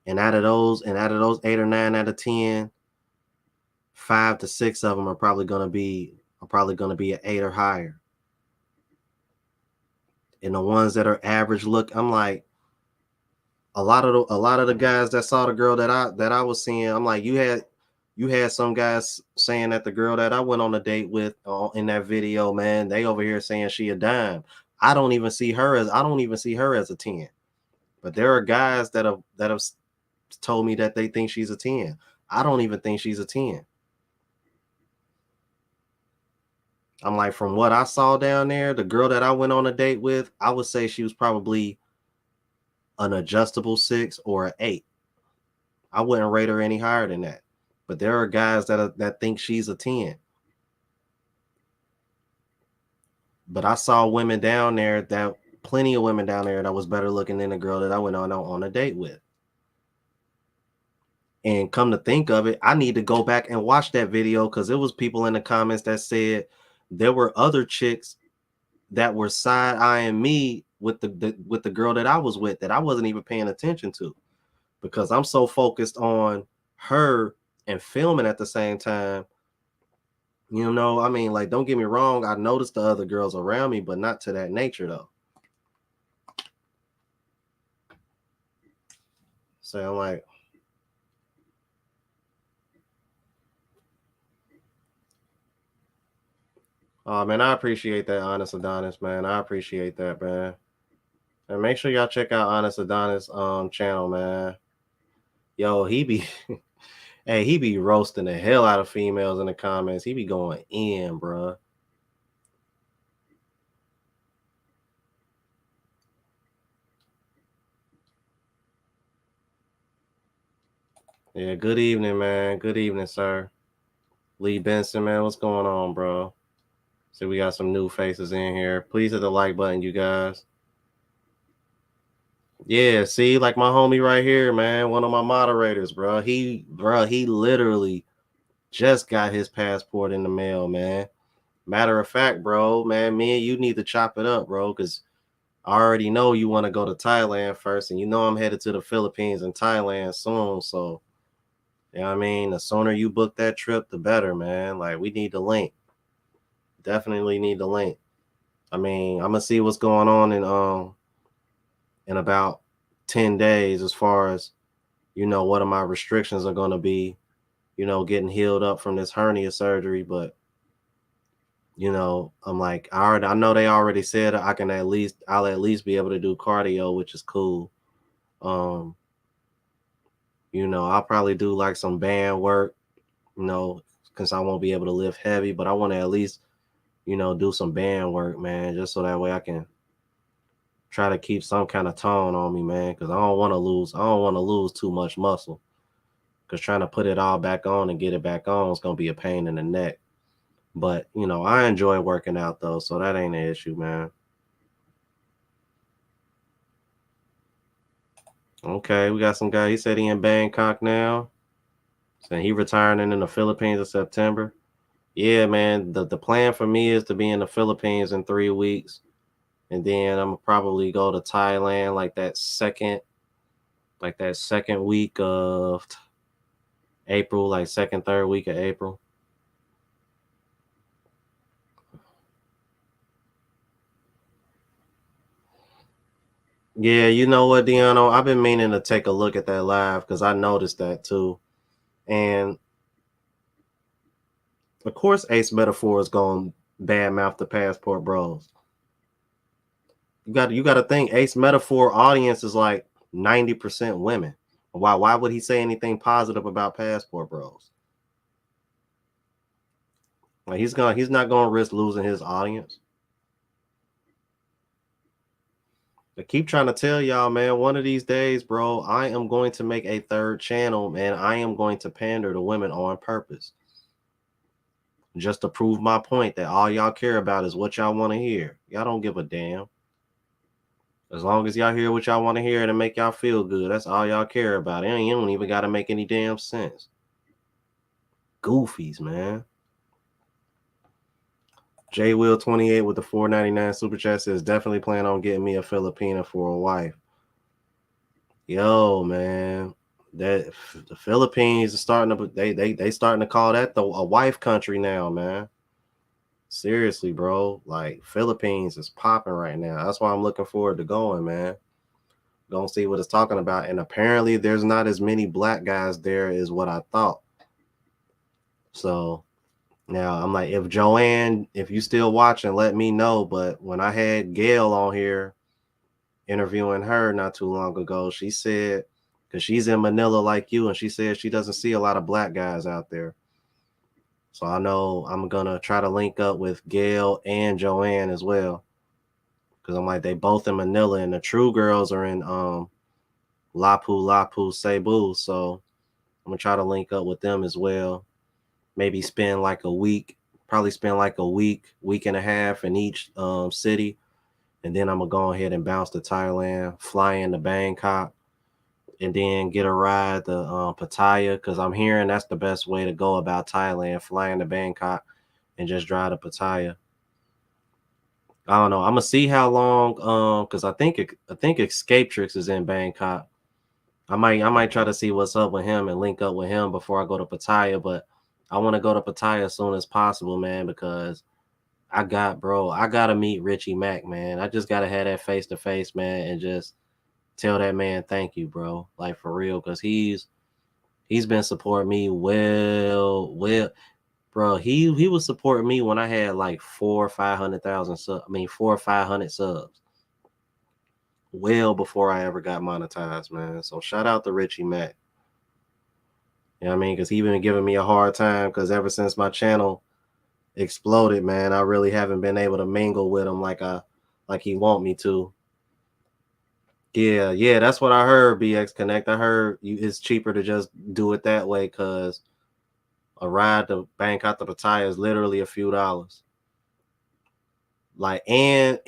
And out of those 8 or 9 out of 10, 5 to 6 of them are probably going to be an 8 or higher. And the ones that are average look, I'm like, a lot of the guys that saw the girl that I was seeing, I'm like, you had some guys saying that the girl that I went on a date with in that video, man, they over here saying she a dime. I don't even see her as a 10. But there are guys that have told me that they think she's a 10. I don't even think she's a 10. I'm like, from what I saw down there, the girl that I went on a date with, I would say she was probably an adjustable 6 or an 8. I wouldn't rate her any higher than that. But there are guys that think she's a 10. But I saw plenty of women down there that was better looking than the girl that I went on a date with. And come to think of it, I need to go back and watch that video because there was people in the comments that said there were other chicks that were side-eyeing me with the girl that I was with that I wasn't even paying attention to, because I'm so focused on her and filming at the same time. You know, I mean, like, don't get me wrong, I noticed the other girls around me, but not to that nature though. So I'm like, oh man, I appreciate that, Honest Adonis, man. I appreciate that, man. And make sure y'all check out Honest Adonis channel, man. Yo, he be hey, he be roasting the hell out of females in the comments. He be going in, bruh. Yeah, good evening, man. Good evening, sir. Lee Benson, man, what's going on, bro? See, we got some new faces in here. Please hit the like button, you guys. Yeah, see, like my homie right here, man, one of my moderators, bro. He literally just got his passport in the mail, man. Matter of fact, bro, man, me and you need to chop it up, bro, because I already know you want to go to Thailand first, and you know I'm headed to the Philippines and Thailand soon. So, you know what I mean? The sooner you book that trip, the better, man. Like, we need the link. Definitely need the link. I mean, I'm gonna see what's going on in about 10 days as far as, you know, what are my restrictions are gonna be, you know, getting healed up from this hernia surgery. But, you know, I'm like, I know they already said I'll at least be able to do cardio, which is cool. You know, I'll probably do like some band work, you know, because I won't be able to lift heavy, but I want to at least, you know, do some band work, man, just so that way I can try to keep some kind of tone on me, man, because I don't want to lose too much muscle, because trying to put it all back on and get it back on is going to be a pain in the neck. But, you know, I enjoy working out though, so that ain't an issue, man. Okay, we got some guy. He said he in Bangkok now. So he retiring in the Philippines in September. yeah, man, the plan for me is to be in the Philippines in 3 weeks. And then I'm gonna probably go to Thailand like that second week of April, like second, third week of April. Yeah, you know what, Deano? I've been meaning to take a look at that live because I noticed that too. And of course, Ace Metaphor is going badmouth the Passport Bros. You got to think Ace Metaphor audience is like 90% women. Why would he say anything positive about Passport Bros? Like he's not gonna risk losing his audience. I keep trying to tell y'all, man, one of these days, bro, I am going to make a third channel, man. I am going to pander to women on purpose. Just to prove my point that all y'all care about is what y'all want to hear. Y'all don't give a damn. As long as y'all hear what y'all want to hear and make y'all feel good, that's all y'all care about. And you don't even got to make any damn sense. Goofies, man. J Will 28 with the $4.99 super chat says definitely plan on getting me a Filipina for a wife. Yo, man, that the Philippines is starting to they starting to call that a wife country now, man. Seriously, bro. Like Philippines is popping right now. That's why I'm looking forward to going, man. Gonna see what it's talking about. And apparently there's not as many black guys there as what I thought. So now I'm like, if Joanne, if you still watching, let me know. But when I had Gail on here interviewing her not too long ago, she said, because she's in Manila like you, and she said she doesn't see a lot of black guys out there. So I know I'm gonna try to link up with Gail and Joanne as well. Because I'm like, they both in Manila, and the true girls are in Lapu, Cebu. So I'm gonna try to link up with them as well. Maybe spend like a week, probably spend like a week and a half in each city. And then I'm gonna go ahead and bounce to Thailand, fly into Bangkok, and then get a ride to Pattaya, because I'm hearing that's the best way to go about Thailand, flying to Bangkok and just drive to Pattaya. I don't know. I'm gonna see how long, because I think Escapetrix is in Bangkok. I might try to see what's up with him and link up with him before I go to Pattaya, but I want to go to Pattaya as soon as possible, man, because I gotta meet Richie Mack, man. I just gotta have that face to face, man, and just tell that man thank you, bro. Like for real, because he's been supporting me well, bro. He was supporting me when I had like 400,000 or 500,000 subs. I mean 400 or 500 subs. Well before I ever got monetized, man. So shout out to Richie Mack. You know what I mean? Because he been giving me a hard time because ever since my channel exploded, man, I really haven't been able to mingle with him like he want me to. Yeah, that's what I heard, BX Connect. I heard it's cheaper to just do it that way because a ride to Bangkok to Pattaya is literally a few dollars. Like and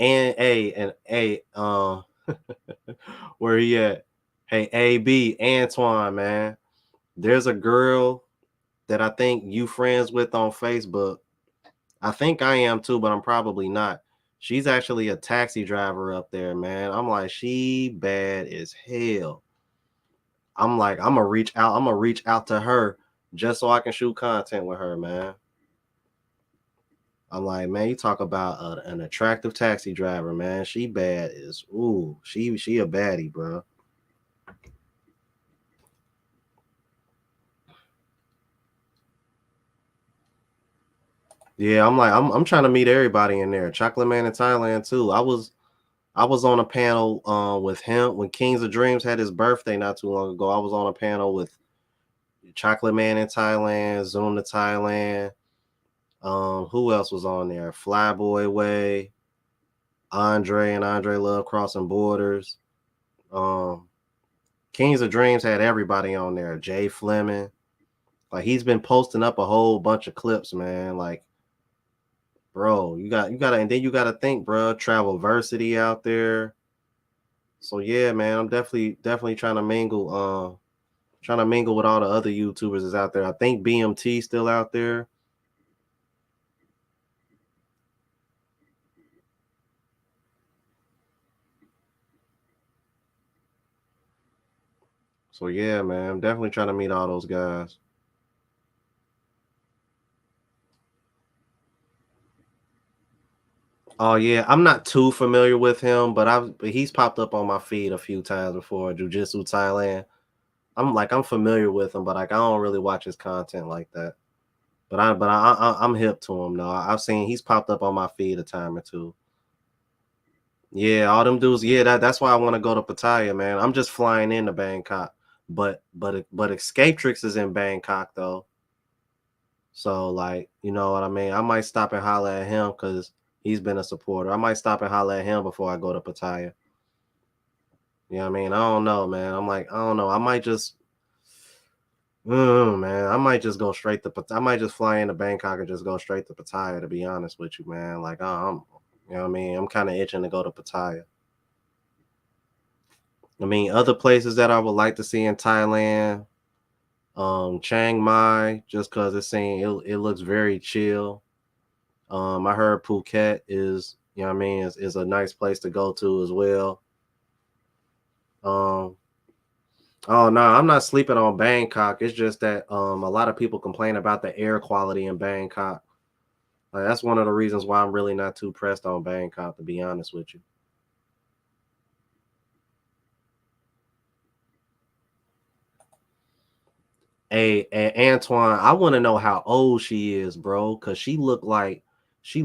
where he at? Hey, AB Antoine, man. There's a girl that I think you friends with on Facebook. I think I am too, but I'm probably not. She's actually a taxi driver up there, man. I'm like, she bad as hell. I'm like, I'm gonna reach out to her just so I can shoot content with her, man. I'm like, man, you talk about an attractive taxi driver, man. She bad as she a baddie, bro. Yeah, I'm like, I'm trying to meet everybody in there. Chocolate Man in Thailand too. I was on a panel with him when Kings of Dreams had his birthday not too long ago. I was on a panel with Chocolate Man in Thailand, Zoom to Thailand. Who else was on there? Flyboy Way, Andre and Andre Love Crossing Borders. Kings of Dreams had everybody on there. Jay Fleming. Like he's been posting up a whole bunch of clips, man. Like, bro, you gotta, and then you gotta think, bro, Travelversity out there. So yeah, man, I'm definitely trying to mingle with all the other YouTubers that's out there. I think BMT still out there. So yeah, man, I'm definitely trying to meet all those guys. Oh yeah, I'm not too familiar with him, but he's popped up on my feed a few times before. Jiu-Jitsu Thailand. I'm familiar with him, but like I don't really watch his content like that. But I'm hip to him though. I've seen he's popped up on my feed a time or two. Yeah, all them dudes. Yeah, that's why I want to go to Pattaya, man. I'm just flying into Bangkok, but Escape Tricks is in Bangkok though. So like, you know what I mean? I might stop and holler at him because he's been a supporter. I might stop and holler at him before I go to Pattaya. You know what I mean? I don't know, man. I'm like, I don't know. I might just, man. I might just go straight to. I might just fly into Bangkok and just go straight to Pattaya. To be honest with you, man. Like, you know what I mean? I'm kind of itching to go to Pattaya. I mean, other places that I would like to see in Thailand, Chiang Mai, just because it looks very chill. I heard Phuket is, you know what I mean, is a nice place to go to as well. Oh no, I'm not sleeping on Bangkok. It's just that a lot of people complain about the air quality in Bangkok. Like that's one of the reasons why I'm really not too pressed on Bangkok, to be honest with you. Hey, Antoine, I want to know how old she is, bro, because she looked like she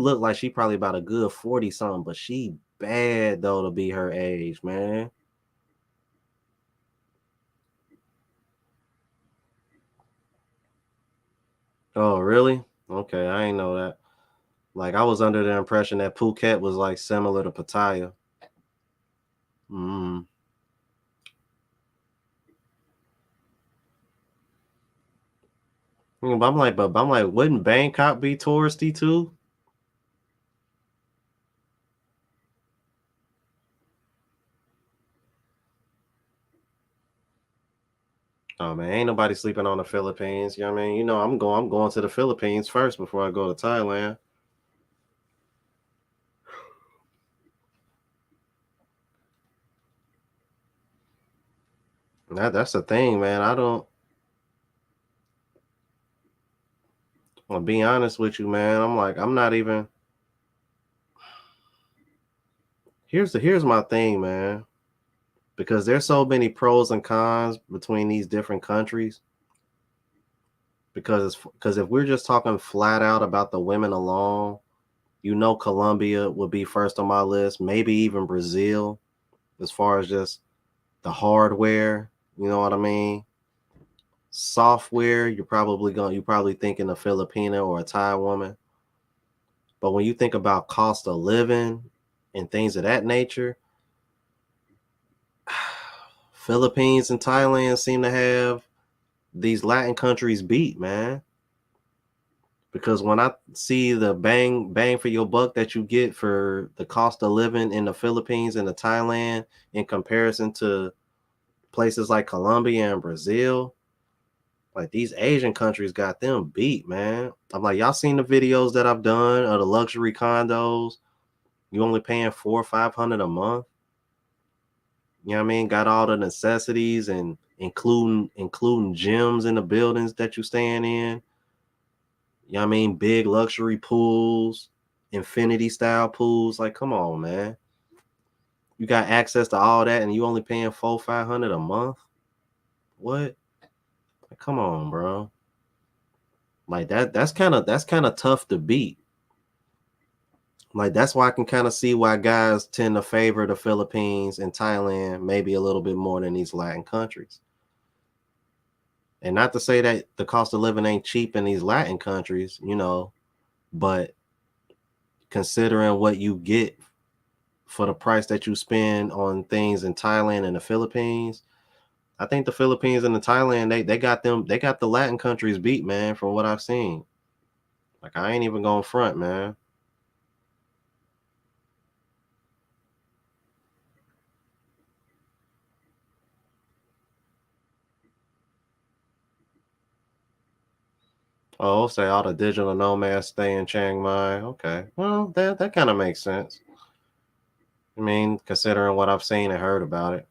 probably about a good 40 something, but she bad though to be her age, man. Oh, really? Okay, I ain't know that. Like I was under the impression that Phuket was like similar to Pattaya. Mm. But I'm like, wouldn't Bangkok be touristy too? Oh man, ain't nobody sleeping on the Philippines. You know what I mean? You know, I'm going to the Philippines first before I go to Thailand. That's the thing, man. I'll be honest with you, man. I'm like, I'm not even here's my thing, man. Because there's so many pros and cons between these different countries. Because if we're just talking flat out about the women alone, you know Colombia would be first on my list, maybe even Brazil, as far as just the hardware, you know what I mean? Software, you're probably thinking a Filipina or a Thai woman. But when you think about cost of living and things of that nature, Philippines and Thailand seem to have these Latin countries beat, man. Because when I see the bang for your buck that you get for the cost of living in the Philippines and the Thailand in comparison to places like Colombia and Brazil, like these Asian countries got them beat, man. I'm like, y'all seen the videos that I've done of the luxury condos? You only paying 400 or 500 a month. You know what I mean? Got all the necessities and including gyms in the buildings that you staying in. You know what I mean? Big luxury pools, infinity style pools. Like, come on, man. You got access to all that and you only paying 400-500 a month? What? Like, come on, bro. Like that's kind of tough to beat. Like that's why I can kind of see why guys tend to favor the Philippines and Thailand maybe a little bit more than these Latin countries. And not to say that the cost of living ain't cheap in these Latin countries, you know, but considering what you get for the price that you spend on things in Thailand and the Philippines, I think the Philippines and the Thailand, they got the Latin countries beat, man, from what I've seen. Like I ain't even going front, man. Oh, say all the digital nomads stay in Chiang Mai. Okay. Well, that kind of makes sense. I mean, considering what I've seen and heard about it.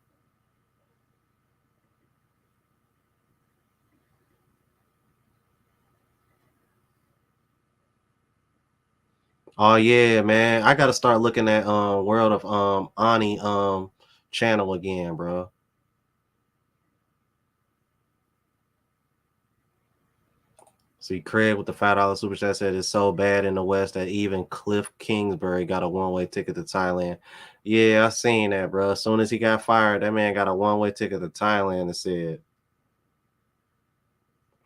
Oh yeah, man. I gotta start looking at World of Ani channel again, bro. See, Craig with the $5 super chat said it's so bad in the West that even Cliff Kingsbury got a one-way ticket to Thailand. Yeah, I seen that, bro. As soon as he got fired, that man got a one-way ticket to Thailand. It said,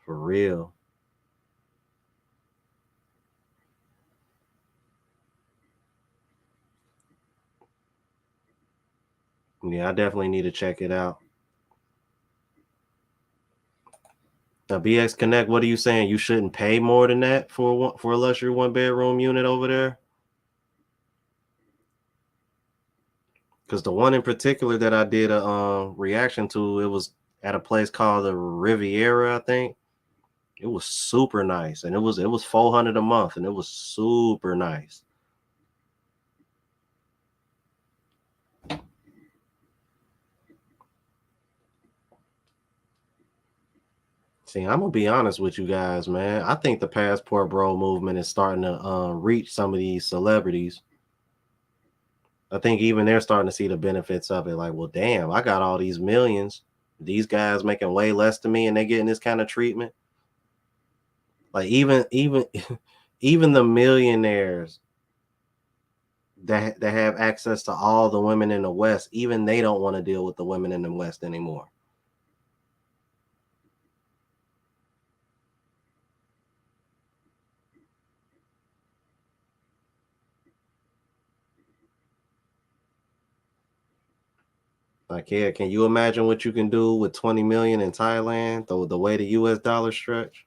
for real. Yeah, I definitely need to check it out. Now, BX Connect, what are you saying? You shouldn't pay more than that for a luxury one-bedroom unit over there? Because the one in particular that I did a reaction to, it was at a place called the Riviera, I think. It was super nice, and it was $400 a month, and it was super nice. See, I'm gonna be honest with you guys, man. I think the passport bro movement is starting to reach some of these celebrities. I think even they're starting to see the benefits of it. Like, well, damn, I got all these millions. These guys making way less than me, and they getting this kind of treatment. Like even even the millionaires that have access to all the women in the West, even they don't want to deal with the women in the West anymore. Like, yeah, can you imagine what you can do with 20 million in Thailand? The way the US dollar stretch.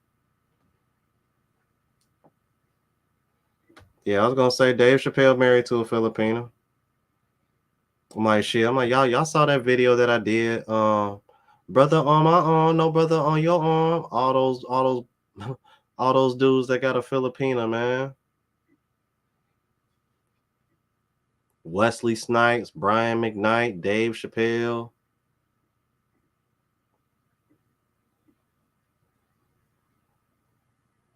Yeah, I was gonna say Dave Chappelle married to a Filipino. I'm like, shit. I'm like, y'all saw that video that I did. Brother on my arm, no brother on your arm. All those all those dudes that got a Filipina, man. Wesley Snipes, Brian McKnight, Dave Chappelle.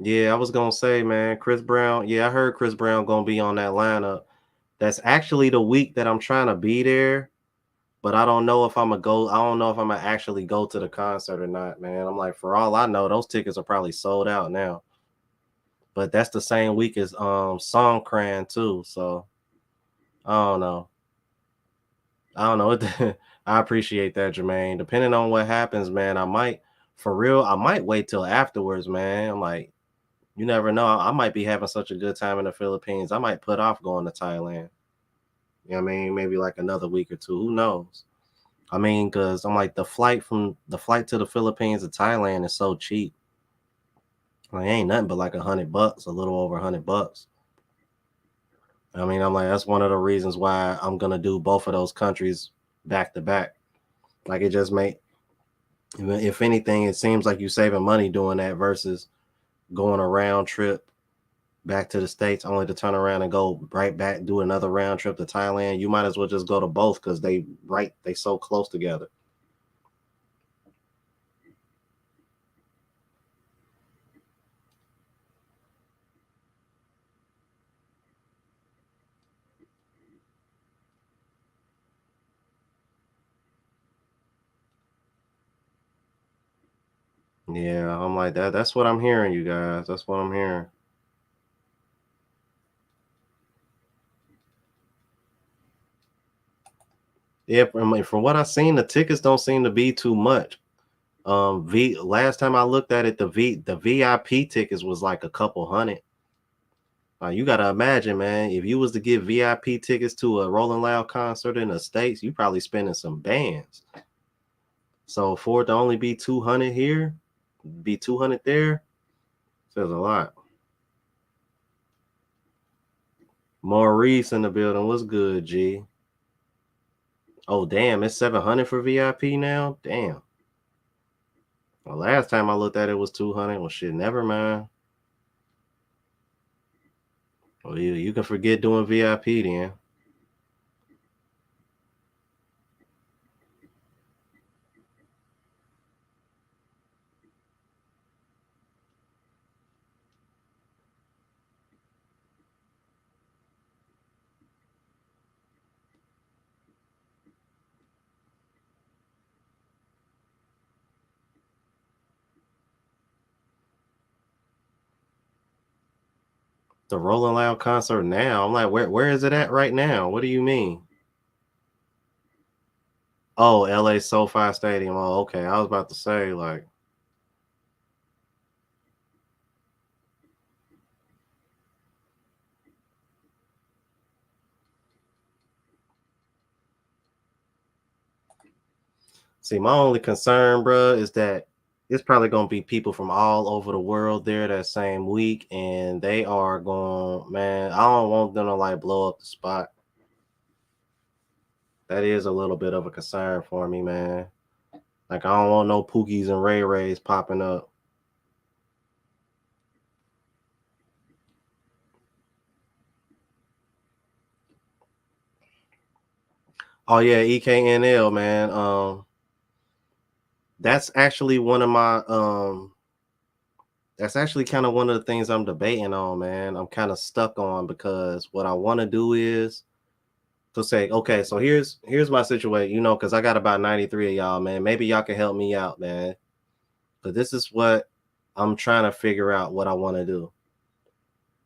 Yeah, I was gonna say, man, Chris Brown. Yeah, I heard Chris Brown gonna be on that lineup. That's actually the week that I'm trying to be there, but I don't know if I'm gonna go. I don't know if I'm gonna actually go to the concert or not, man. I'm like, for all I know, those tickets are probably sold out now. But that's the same week as Songkran too. So I don't know. I don't know. I appreciate that, Jermaine. Depending on what happens, man, I might, for real, I might wait till afterwards, man. I'm like, you never know. I might be having such a good time in the Philippines. I might put off going to Thailand. You know what I mean? Maybe like another week or two. Who knows? I mean, because I'm like, the flight to the Philippines to Thailand is so cheap. Like, ain't nothing but like $100, a little over $100. I mean, I'm like, that's one of the reasons why I'm gonna do both of those countries back to back. Like, it just make, if anything, it seems like you saving money doing that versus going a round trip back to the States only to turn around and go right back, do another round trip to Thailand. You might as well just go to both because they so close together. Yeah, I'm like that. That's what I'm hearing, you guys. That's what I'm hearing. Yeah, from what I've seen, the tickets don't seem to be too much. Last time I looked at it, the VIP tickets was like a couple hundred. You gotta imagine, man, if you was to get VIP tickets to a Rolling Loud concert in the States, you probably spending some bands. So for it to only be 200 here, be 200 there, says a lot. Maurice in the building. What's good, G? Oh, damn, it's 700 for VIP now? Damn. Well, last time I looked at it was 200. Well, shit, never mind. Well, you can forget doing VIP then. The Rolling Loud concert now. I'm like, where is it at right now? What do you mean? Oh, LA SoFi Stadium. Oh, okay. I was about to say, like, see, my only concern, bro, is that it's probably gonna be people from all over the world there that same week, and they are going, man. I don't want them to like blow up the spot. That is a little bit of a concern for me, man. Like, I don't want no Pookies and Ray Rays popping up. Oh yeah, EKNL, man. That's actually one of my that's actually kind of one of the things I'm debating on, man. I'm kind of stuck on because what I want to do is to say, okay, so here's my situation, you know, because I got about 93 of y'all, man. Maybe y'all can help me out, man. But this is what I'm trying to figure out what I want to do.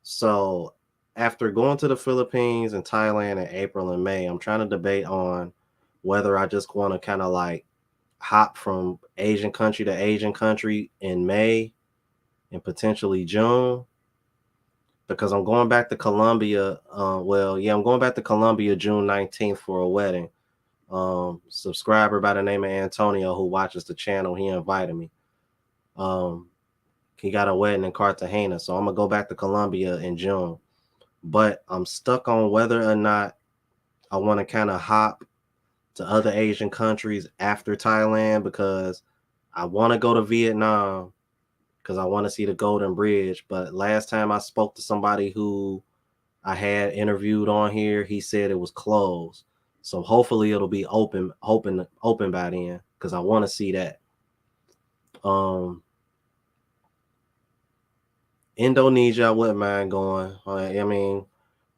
So after going to the Philippines and Thailand in April and May, I'm trying to debate on whether I just want to kind of like hop from Asian country to Asian country in May and potentially June, because I'm going back to Colombia. I'm going back to Colombia June 19th for a wedding. Subscriber by the name of Antonio who watches the channel, he invited me. He got a wedding in Cartagena, so I'm gonna go back to Colombia in June. But I'm stuck on whether or not I want to kind of hop to other Asian countries after Thailand, because I want to go to Vietnam because I want to see the Golden Bridge. But last time I spoke to somebody who I had interviewed on here, he said it was closed. So hopefully it'll be open by then, because I want to see that. Indonesia, I wouldn't mind going. I mean,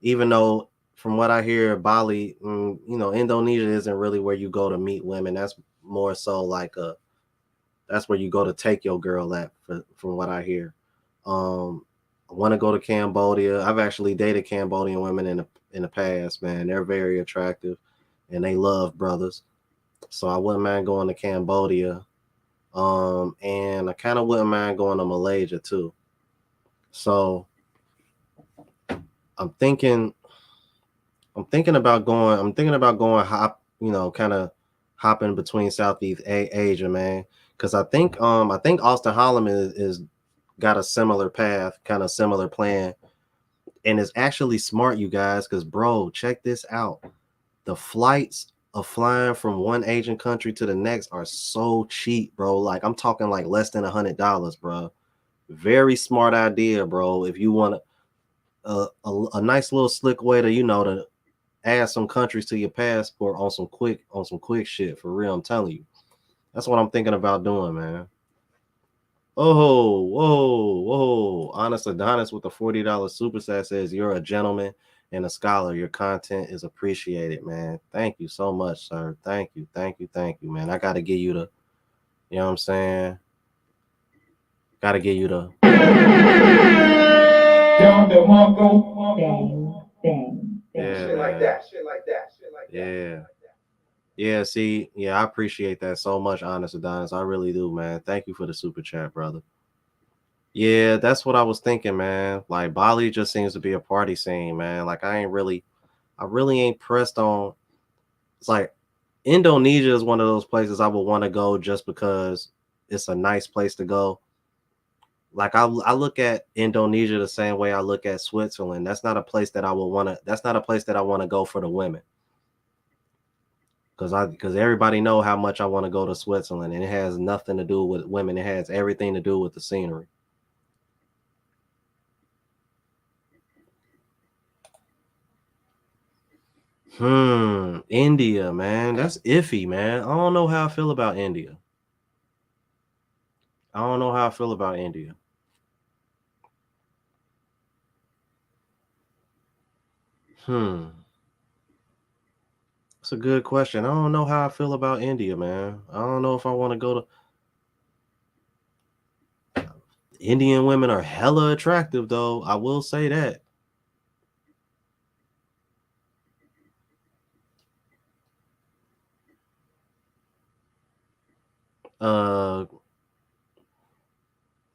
even though from what I hear, Bali, you know, Indonesia isn't really where you go to meet women. That's more so like that's where you go to take your girl at, from what I hear. I want to go to Cambodia. I've actually dated Cambodian women in the past, man. They're very attractive and they love brothers. So I wouldn't mind going to Cambodia. And I kind of wouldn't mind going to Malaysia too. So I'm thinking about going kind of hopping between Southeast Asia, man. Because I think Austin Holloman is got a similar path, kind of similar plan, and it's actually smart, you guys. Because bro, check this out: the flights of flying from one Asian country to the next are so cheap, bro. Like I'm talking like less than $100, bro. Very smart idea, bro. If you want a nice little slick way to, you know, to add some countries to your passport on some quick shit, for real. I'm telling you, that's what I'm thinking about doing, man. Oh, whoa. Honest Adonis with the $40 super chat says, you're a gentleman and a scholar. Your content is appreciated, man. Thank you so much, sir. Thank you, man. I gotta give you the, you know what I'm saying? Gotta give you the shit like that. Yeah, see, I appreciate that so much, Honest Adonis. I really do, man. Thank you for the super chat, brother. Yeah, that's what I was thinking, man. Like Bali just seems to be a party scene, man. Like I really ain't pressed on. It's like Indonesia is one of those places I would want to go just because it's a nice place to go. Like I look at Indonesia the same way I look at Switzerland. That's not a place that I would want to. That's not a place that I want to go for the women. Because everybody know how much I want to go to Switzerland, and it has nothing to do with women. It has everything to do with the scenery. India, man. That's iffy, man. I don't know how I feel about India. That's a good question. I don't know how I feel about India, man. I don't know if I want to go to. Indian women are hella attractive, though. I will say that.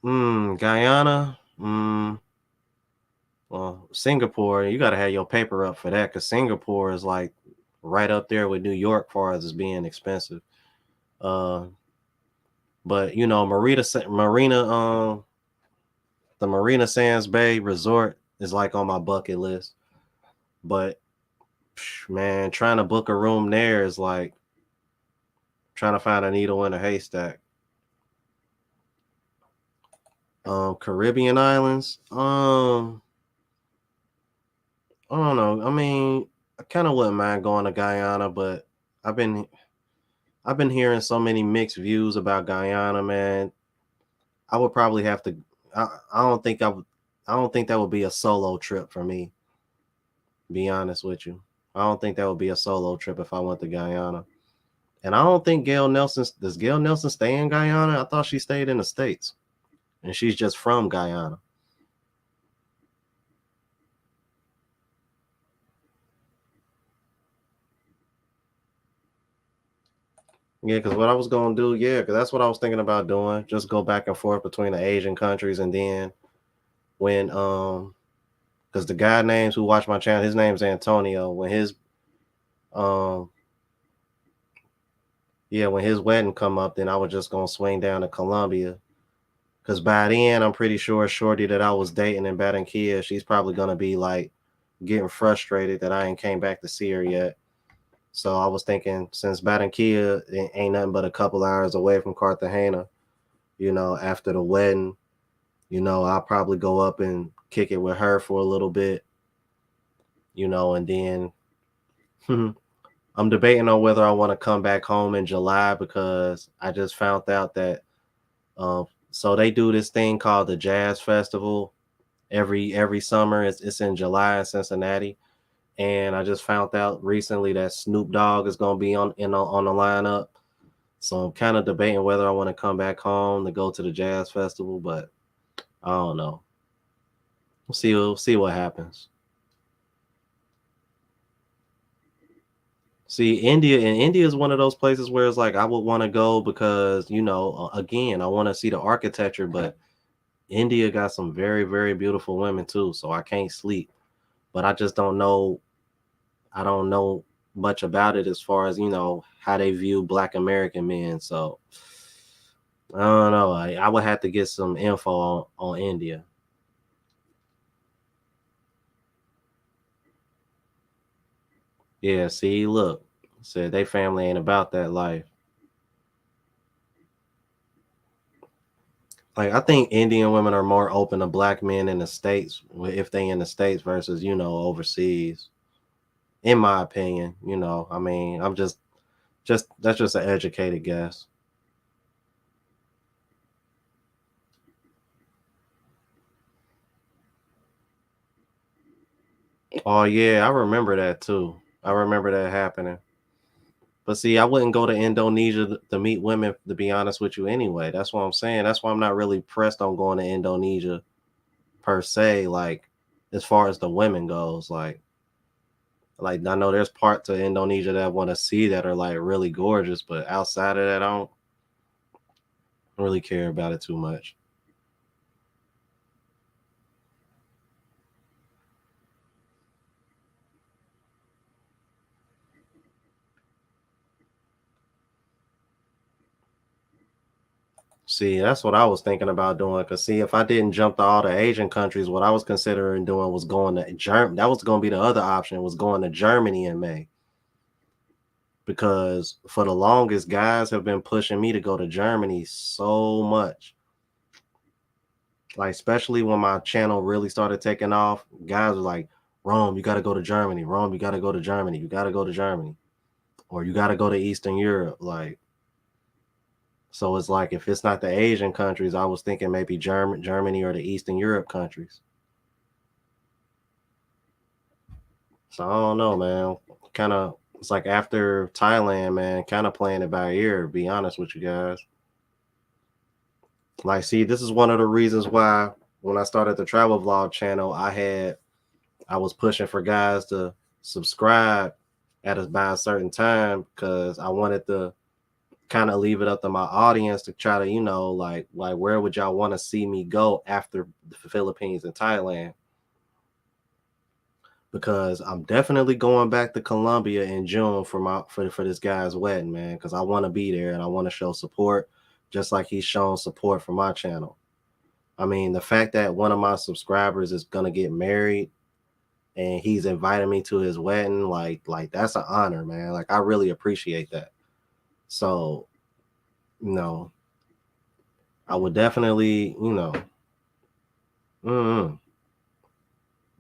Guyana. Well, Singapore, you gotta have your paper up for that because Singapore is like right up there with New York far as it's being expensive. Uh, but you know, the Marina Sands Bay Resort is like on my bucket list. But man, trying to book a room there is like trying to find a needle in a haystack. Caribbean islands. I don't know. I mean, I kind of wouldn't mind going to Guyana, but I've been I've been hearing so many mixed views about Guyana, man. I would probably have to. I don't think I would. I don't think that would be a solo trip for me. Be honest with you, I don't think that would be a solo trip if I went to Guyana. And I don't think Gail Nelson does. Gail Nelson stay in Guyana? I thought she stayed in the States, and she's just from Guyana. Yeah, because what I was gonna do, yeah, because that's what I was thinking about doing. Just go back and forth between the Asian countries, and then when because the guy names who watch my channel, his name's Antonio. When his um yeah, when his wedding come up, then I was just gonna swing down to Colombia. Because by then, I'm pretty sure Shorty that I was dating in Barranquilla, she's probably gonna be like getting frustrated that I ain't came back to see her yet. So I was thinking, since Barranquilla ain't nothing but a couple hours away from Cartagena, you know, after the wedding, you know, I'll probably go up and kick it with her for a little bit, you know, and then I'm debating on whether I want to come back home in July because I just found out that so they do this thing called the Jazz Festival every summer. It's in July in Cincinnati. And I just found out recently that Snoop Dogg is going to be on the lineup. So I'm kind of debating whether I want to come back home to go to the Jazz Festival, but I don't know. We'll see what happens. See, India is one of those places where it's like I would want to go because, you know, again, I want to see the architecture, but India got some very, very beautiful women too, so I can't sleep. But I just don't know. I don't know much about it as far as, you know, how they view Black American men. So I don't know. I would have to get some info on India. Yeah, see, look, said they family ain't about that life. Like, I think Indian women are more open to Black men in the States if they in the States versus, you know, overseas. In my opinion, you know, I mean, I'm just that's just an educated guess. Oh yeah, I remember that too. I remember that happening. But see, I wouldn't go to Indonesia to meet women, to be honest with you anyway. That's what I'm saying. That's why I'm not really pressed on going to Indonesia per se, like as far as the women goes. Like I know there's parts of Indonesia that I want to see that are like really gorgeous, but outside of that, I don't really care about it too much. See, that's what I was thinking about doing. Cause see, if I didn't jump to all the Asian countries, what I was considering doing was going to Germany. That was going to be the other option, was going to Germany in May. Because for the longest, guys have been pushing me to go to Germany so much. Like, especially when my channel really started taking off, guys were like, Rome, you got to go to Germany. Rome, you got to go to Germany. You got to go to Germany. Or you got to go to Eastern Europe. Like, so it's like, if it's not the Asian countries, I was thinking maybe Germany or the Eastern Europe countries. So I don't know, man. Kind of, it's like after Thailand, man, kind of playing it by ear, to be honest with you guys. Like, see, this is one of the reasons why when I started the travel vlog channel, I was pushing for guys to subscribe by a certain time because I wanted to kind of leave it up to my audience to try to, like where would y'all want to see me go after the Philippines and Thailand? Because I'm definitely going back to Colombia in June for this guy's wedding, man. Because I want to be there and I want to show support, just like he's shown support for my channel. I mean, the fact that one of my subscribers is gonna get married and he's invited me to his wedding, like that's an honor, man. Like I really appreciate that. So, I would definitely,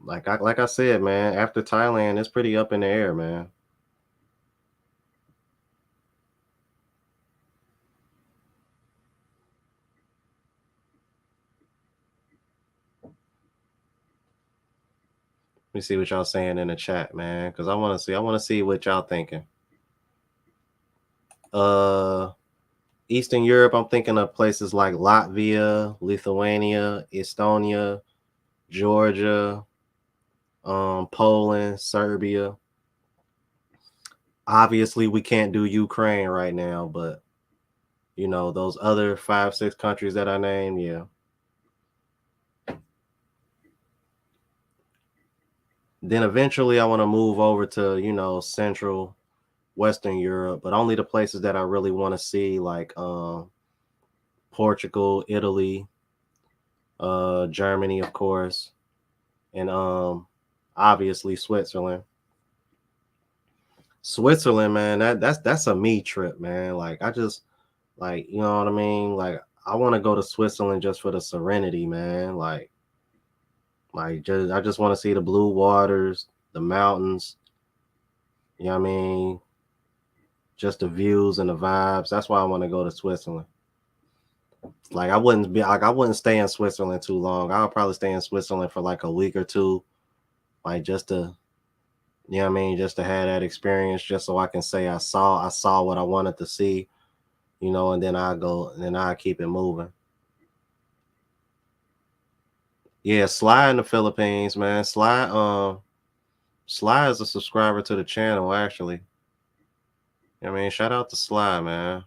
like I said, man, after Thailand, it's pretty up in the air, man. Let me see what y'all saying in the chat, man, because I want to see what y'all thinking. Eastern Europe, I'm thinking of places like Latvia, Lithuania, Estonia, Georgia, Poland, Serbia. Obviously, we can't do Ukraine right now, but those other 5-6 countries that I named, yeah. Then eventually I want to move over to, Central, Western Europe, but only the places that I really want to see, like Portugal, Italy, Germany, of course, and obviously Switzerland. Switzerland, man, that's a me trip, man. Like I just like, you know what I mean? Like I want to go to Switzerland just for the serenity, man. Like I just want to see the blue waters, the mountains. You know what I mean? Just the views and the vibes. That's why I want to go to Switzerland. Like I wouldn't stay in Switzerland too long. I'll probably stay in Switzerland for like a week or two, like just to, you know what I mean, just to have that experience, just so I can say I saw what I wanted to see, and then I keep it moving. Yeah, Sly in the Philippines, man. Sly is a subscriber to the channel, actually. I mean, shout out to Sly, man.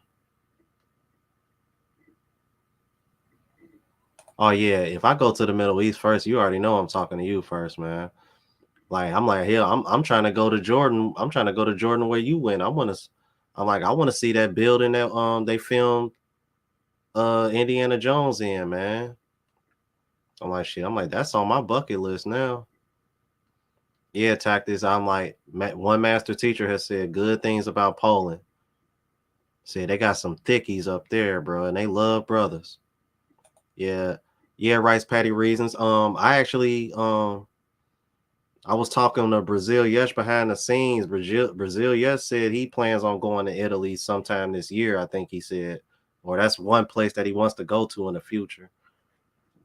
Oh yeah, if I go to the Middle East first, you already know I'm talking to you first, man. Like I'm like, hell, I'm trying to go to Jordan. I'm trying to go to Jordan where you went. I want to see that building that they filmed Indiana Jones in, man. I'm like, shit. I'm like, that's on my bucket list now. Yeah, Tactics. I'm like, one master teacher has said good things about Poland. Said they got some thickies up there, bro, and they love brothers. Yeah, Rice Patty Reasons. I actually I was talking to Brazil Yes behind the scenes. Brazil Yes said he plans on going to Italy sometime this year, I think he said. Or that's one place that he wants to go to in the future.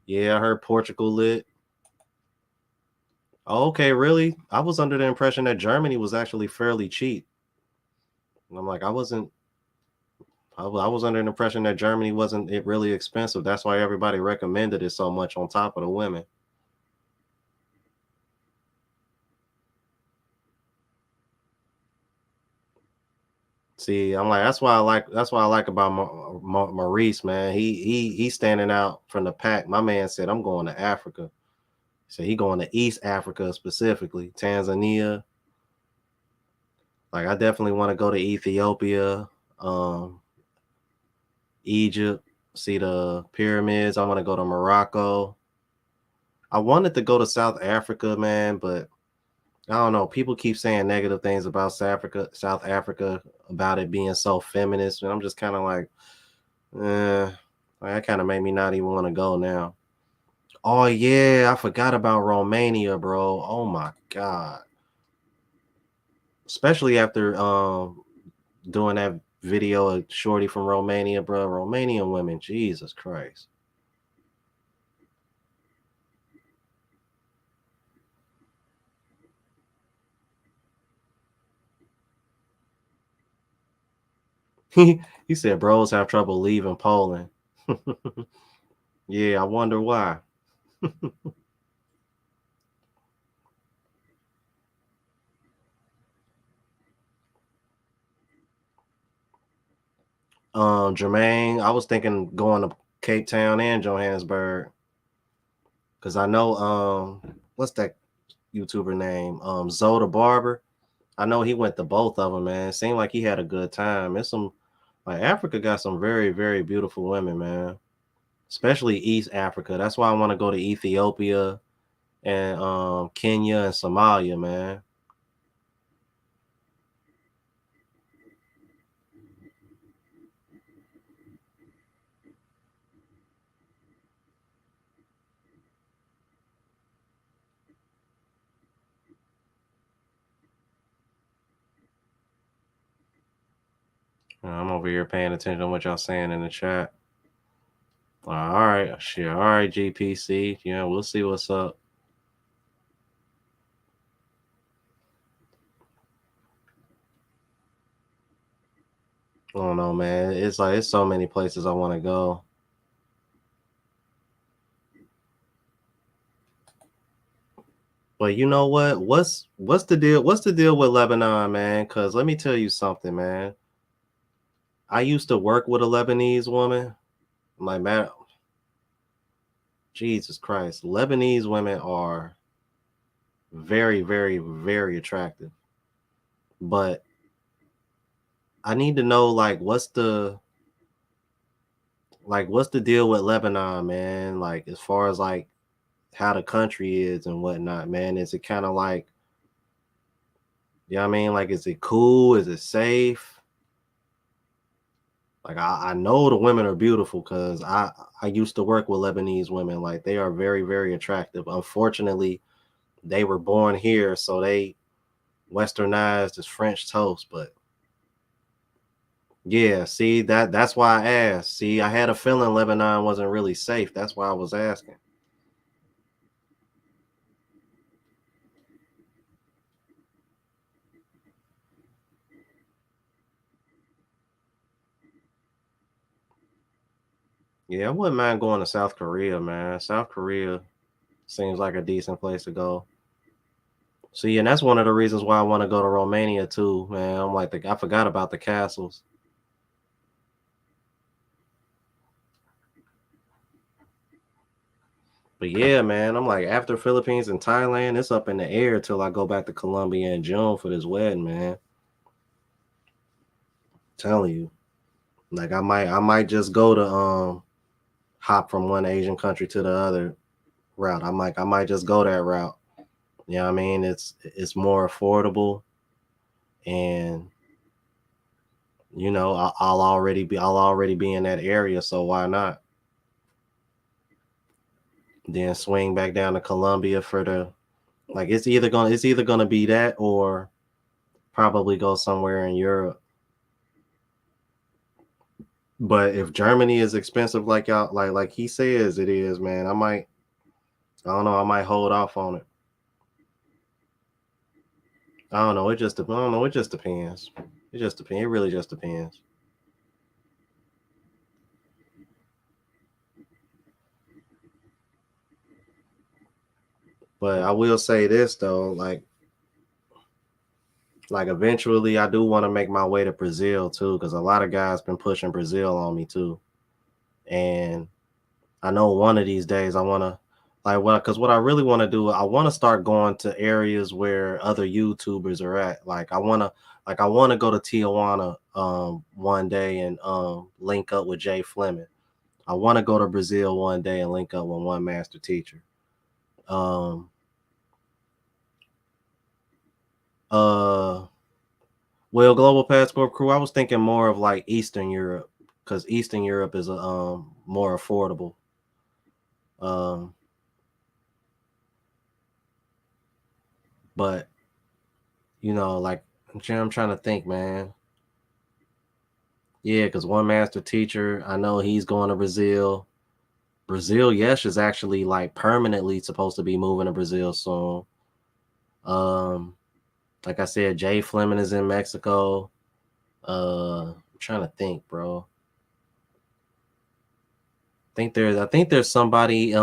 Yeah, I heard Portugal lit. Oh, okay, really? I was under the impression that Germany was actually fairly cheap. And I'm like, I was under the impression that Germany wasn't really expensive. That's why everybody recommended it so much on top of the women. See, I'm like, that's why I like about Maurice, man. He's standing out from the pack. My man said, I'm going to Africa. So he going to East Africa specifically, Tanzania. Like I definitely want to go to Ethiopia, Egypt, see the pyramids. I want to go to Morocco. I wanted to go to South Africa, man, but I don't know. People keep saying negative things about South Africa, about it being so feminist, and I'm just kind of like, that kind of made me not even want to go now. Oh yeah, I forgot about Romania, bro. Oh my god. Especially after doing that video of Shorty from Romania, bro. Romanian women, Jesus Christ. He said bros have trouble leaving Poland. Yeah, I wonder why. Jermaine, I was thinking going to Cape Town and Johannesburg. Cause I know what's that YouTuber name? Zoda Barber. I know he went to both of them, man. Seemed like he had a good time. It's some like Africa got some very, very beautiful women, man. Especially East Africa. That's why I want to go to Ethiopia and Kenya and Somalia, man. I'm over here paying attention to what y'all saying in the chat. All right, sure. All right, GPC. Yeah, we'll see what's up. I don't know, man. It's like it's so many places I want to go. But you know what? What's the deal? What's the deal with Lebanon, man? Because let me tell you something, man. I used to work with a Lebanese woman. I'm like, man, Jesus Christ. Lebanese women are very, very, very attractive. But I need to know, like, what's the deal with Lebanon, man? Like, as far as like how the country is and whatnot, man. Is it kind of like, you know what I mean? Like, is it cool? Is it safe? Like, I know the women are beautiful because I used to work with Lebanese women. Like, they are very, very attractive. Unfortunately, they were born here, so they westernized as French toast. But yeah, see, that's why I asked. See, I had a feeling Lebanon wasn't really safe. That's why I was asking. Yeah, I wouldn't mind going to South Korea, man. South Korea seems like a decent place to go. See, and that's one of the reasons why I want to go to Romania too, man. I'm like, I forgot about the castles. But yeah, man, I'm like, after Philippines and Thailand, it's up in the air till I go back to Colombia in June for this wedding, man. I'm telling you, like, I might just go to hop from one Asian country to the other route. I might just go that route. You know what I mean? It's more affordable, and you know, I'll already be in that area, so why not? Then swing back down to Colombia for the like it's either gonna be that or probably go somewhere in Europe. But if Germany is expensive like y'all like he says it is, man, I don't know, I might hold off on it. I don't know. It just depends. It just depends. It really just depends. But I will say this though, like eventually I do want to make my way to Brazil too, because a lot of guys been pushing Brazil on me too. And I know one of these days I want to because what I really want to do, I want to start going to areas where other YouTubers are at. Like I want to go to Tijuana one day and link up with Jay Fleming. I want to go to Brazil one day and link up with one master teacher. Well, Global Passport Crew, I was thinking more of like Eastern Europe because Eastern Europe is more affordable. But you know, like I'm trying to think, man. Yeah, because one master teacher, I know he's going to Brazil. Brazil, Yesh is actually like permanently supposed to be moving to Brazil soon. Like I said, Jay Fleming is in Mexico. I'm trying to think, bro. I think there's somebody.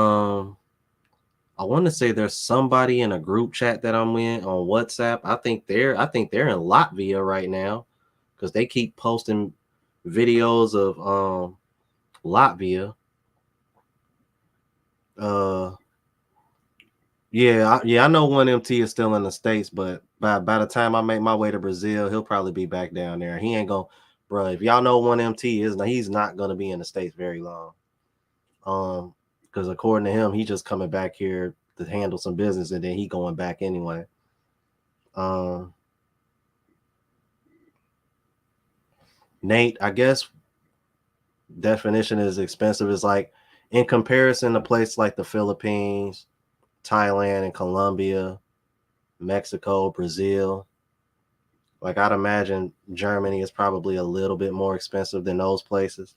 I want to say there's somebody in a group chat that I'm in on WhatsApp. I think they're in Latvia right now because they keep posting videos of Latvia. Yeah, I know 1MT is still in the States, but by the time I make my way to Brazil, he'll probably be back down there. He ain't gonna, bro. If y'all know 1MT is, he's not gonna be in the States very long. Because according to him, he's just coming back here to handle some business, and then he going back anyway. Nate, I guess definition is expensive is like in comparison to places like the Philippines, Thailand, and Colombia, Mexico, Brazil. Like I'd imagine Germany is probably a little bit more expensive than those places.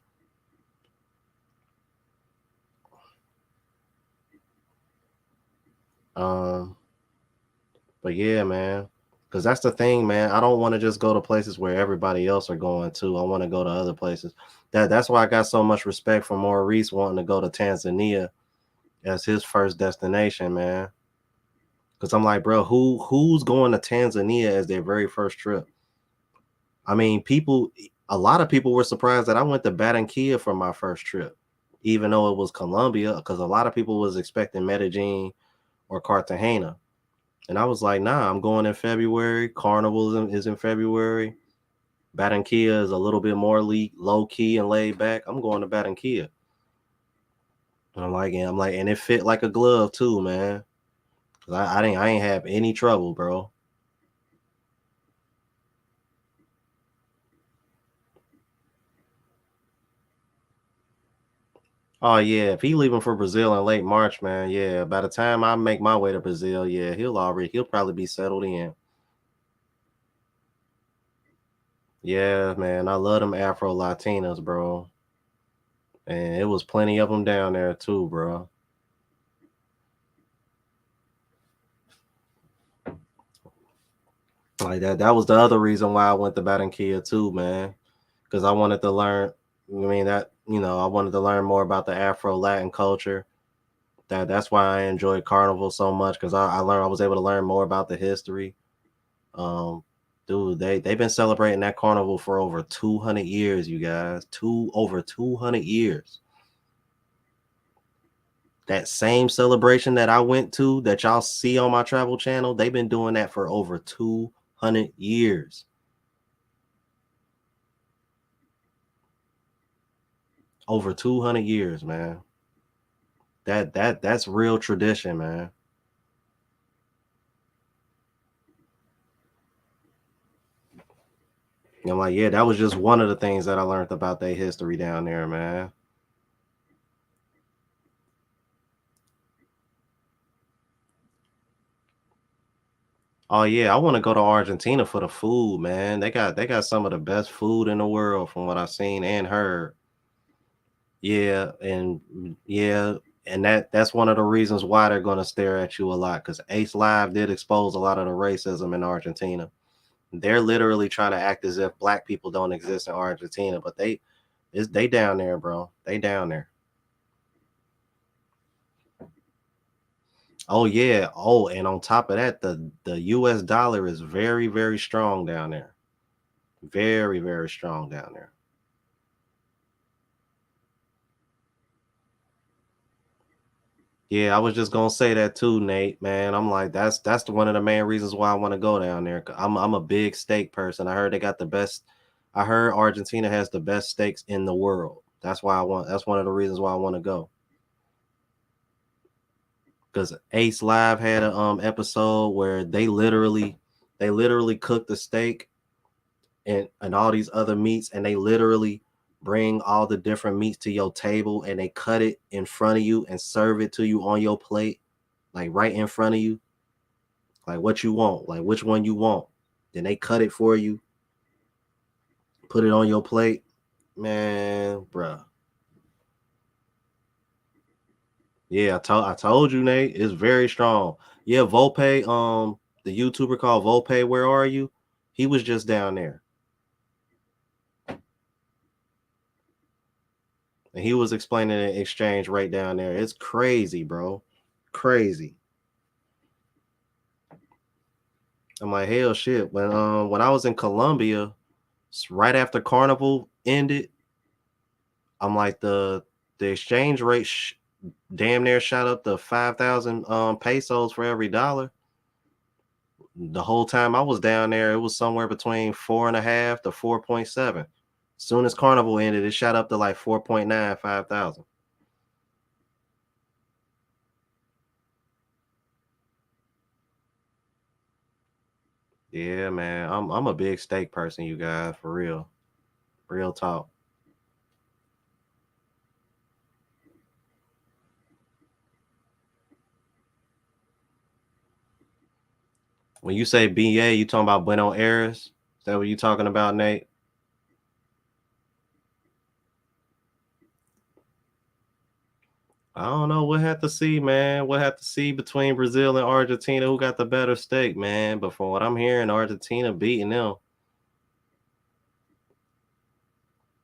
But yeah, man, because that's the thing, man. I don't want to just go to places where everybody else are going to. I want to go to other places. That's why I got so much respect for Maurice wanting to go to Tanzania as his first destination, man. Because I'm like, bro, who's going to Tanzania as their very first trip? I mean, a lot of people were surprised that I went to Barranquilla for my first trip, even though it was Colombia, because a lot of people was expecting Medellin or Cartagena. And I was like, nah, I'm going in February. Carnival is in February. Barranquilla is a little bit more low key and laid back. I'm going to Barranquilla. I'm like, and it fit like a glove too, man. Cause I ain't have any trouble, bro. Oh yeah, if he leaving for Brazil in late March, man, yeah. By the time I make my way to Brazil, yeah, he'll probably be settled in. Yeah, man, I love them Afro Latinas, bro. And it was plenty of them down there too, bro. Like that was the other reason why I went to Barranquilla too, man. Because I wanted to learn. I mean I wanted to learn more about the Afro Latin culture. That's why I enjoyed Carnival so much, because I was able to learn more about the history. Dude, they've been celebrating that carnival for over 200 years, you guys. Over 200 years. That same celebration that I went to that y'all see on my travel channel, they've been doing that for over 200 years. Over 200 years, man. That's real tradition, man. And I'm like, yeah, that was just one of the things that I learned about their history down there, man. Oh yeah, I want to go to Argentina for the food, man. They got some of the best food in the world from what I've seen and heard. Yeah, and that's one of the reasons why they're going to stare at you a lot, because Ace Live did expose a lot of the racism in Argentina. They're literally trying to act as if black people don't exist in Argentina, but they down there, bro. They down there. Oh yeah. Oh, and on top of that, the US dollar is very, very strong down there. Very, very strong down there. Yeah, I was just gonna say that too, Nate. Man, I'm like, that's one of the main reasons why I want to go down there. I'm a big steak person. I heard they got the best. I heard Argentina has the best steaks in the world. That's why I want. That's one of the reasons why I want to go. Because Ace Live had a episode where they literally cook the steak and all these other meats, and they literally bring all the different meats to your table, and they cut it in front of you and serve it to you on your plate, like right in front of you, like what you want, like which one you want. Then they cut it for you, put it on your plate. Man, bruh. Yeah, I told you, Nate, it's very strong. Yeah, Volpe, the YouTuber called Volpe, Where Are You? He was just down there. And he was explaining an exchange right down there. It's crazy, bro. Crazy. I'm like, hell shit. When I was in Colombia, right after Carnival, ended, I'm like the exchange rate damn near shot up to 5,000 pesos for every dollar. The whole time I was down there, it was somewhere between 4.5 to 4.7. Soon as Carnival ended, it shot up to like 4.9, 5,000. Yeah, man. I'm a big steak person, you guys, for real. Real talk. When you say BA, you talking about Buenos Aires? Is that what you talking about, Nate? I don't know. We'll have to see, man. We'll have to see between Brazil and Argentina who got the better steak, man. But from what I'm hearing, Argentina beating them.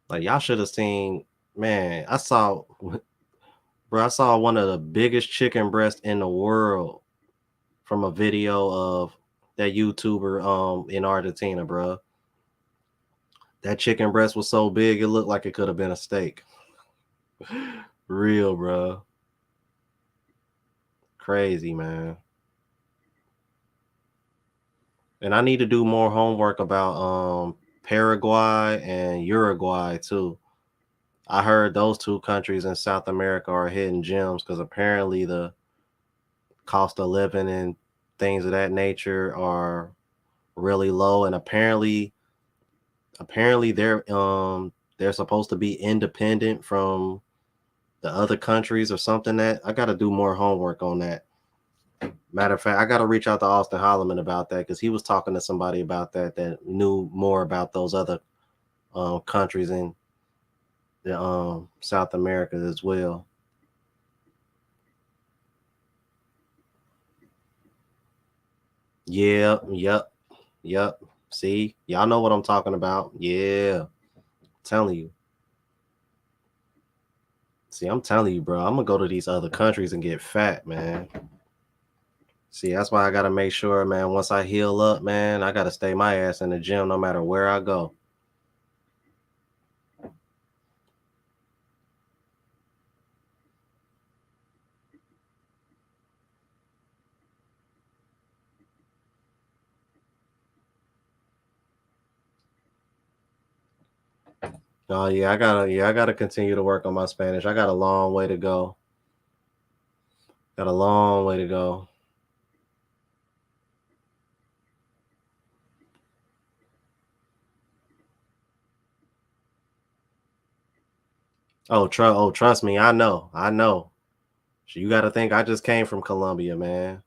Like, y'all should have seen, man. I saw one of the biggest chicken breasts in the world from a video of that YouTuber in Argentina, bro. That chicken breast was so big it looked like it could have been a steak. Real, bro. Crazy, man. And I need to do more homework about Paraguay and Uruguay too. I heard those two countries in South America are hidden gems because apparently the cost of living and things of that nature are really low, and apparently they're supposed to be independent from the other countries or something. That I got to do more homework on that. Matter of fact, I got to reach out to Austin Holloman about that because he was talking to somebody about that knew more about those other countries in the South America as well. Yeah, yep. See, y'all know what I'm talking about. Yeah, I'm telling you. See, I'm telling you, bro. I'm gonna go to these other countries and get fat, man. See, that's why I gotta make sure, man. Once I heal up, man, I gotta stay my ass in the gym no matter where I go. Oh yeah, I gotta continue to work on my Spanish. I got a long way to go. Got a long way to go. Trust me, I know. You got to think I just came from Colombia, man.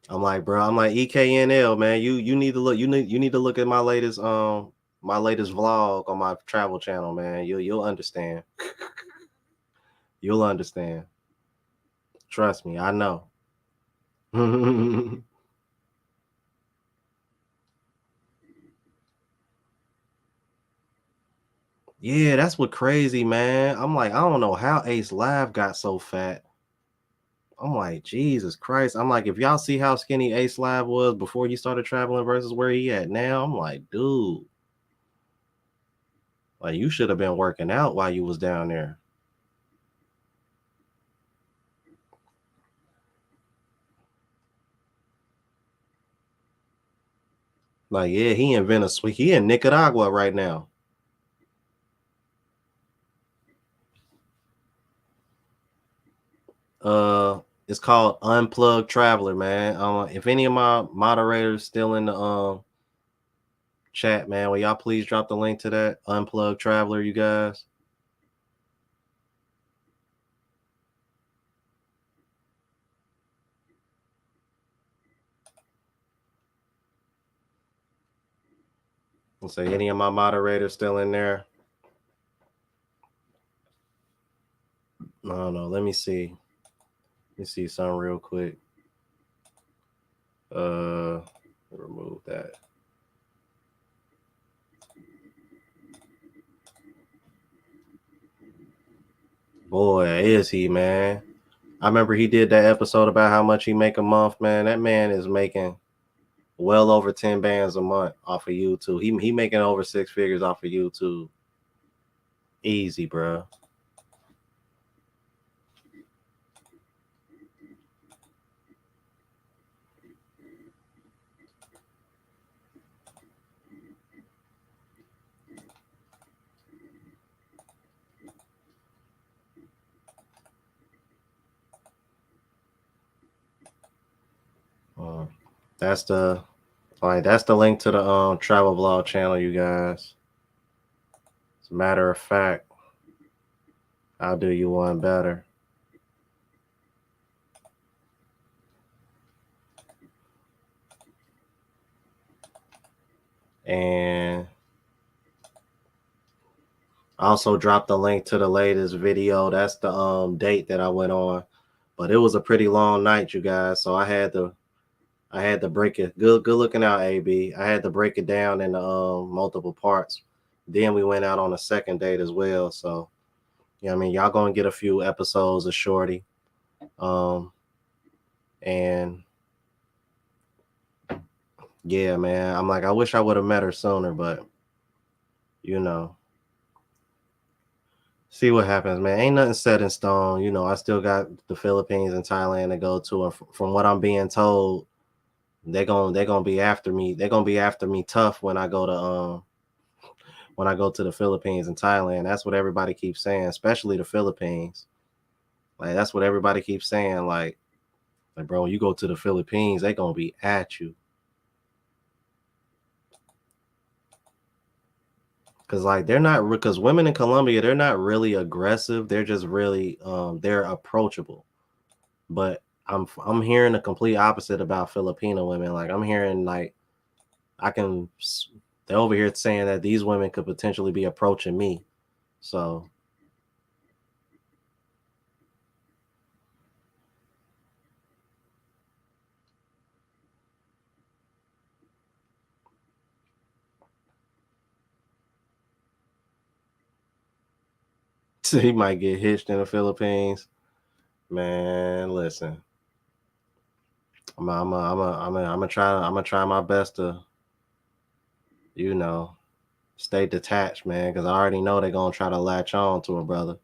I'm like, bro, I'm like EKNL, man. You need to look. You need to look at my latest vlog on my travel channel, man. You'll understand. You'll understand. Trust me, I know. Yeah, that's what crazy, man. I'm like, I don't know how Ace Live got so fat. I'm like, Jesus Christ. I'm like, if y'all see how skinny Ace Live was before you started traveling versus where he at now, I'm like, dude, like you should have been working out while you was down there. Like, yeah, he in Venezuela. He in Nicaragua right now. It's called Unplugged Traveler, man. If any of my moderators still in the chat, man, will y'all please drop the link to that Unplugged Traveler, you guys? Let's say any of my moderators still in there. I don't know. Let me see. Let me see something real quick. Remove that. Boy, is he, man. I remember he did that episode about how much he make a month, man. That man is making well over 10 bands a month off of YouTube. He making over 6 figures off of YouTube. Easy, bro. That's the link to the travel vlog channel, you guys. As a matter of fact, I'll do you one better. And I also dropped the link to the latest video. That's the date that I went on. But it was a pretty long night, you guys. So I had to break it. Good looking out, AB. I had to break it down into multiple parts. Then we went out on a second date as well. So, you know what I mean? Y'all gonna get a few episodes of Shorty. And yeah, man. I'm like, I wish I would have met her sooner, but you know. See what happens, man. Ain't nothing set in stone. You know, I still got the Philippines and Thailand to go to. And from what I'm being told, they're gonna be after me. They're gonna be after me tough when I go to the Philippines and Thailand. That's what everybody keeps saying, especially the Philippines. Like that's what everybody keeps saying. Like bro, you go to the Philippines, they gonna be at you. Cause like because women in Colombia, they're not really aggressive. They're just really they're approachable. But I'm hearing the complete opposite about Filipino women. Like I'm hearing like they're over here saying that these women could potentially be approaching me. So he might get hitched in the Philippines. Man, listen. I'm gonna try my best to, you know, stay detached, man, because I already know they're gonna try to latch on to a brother.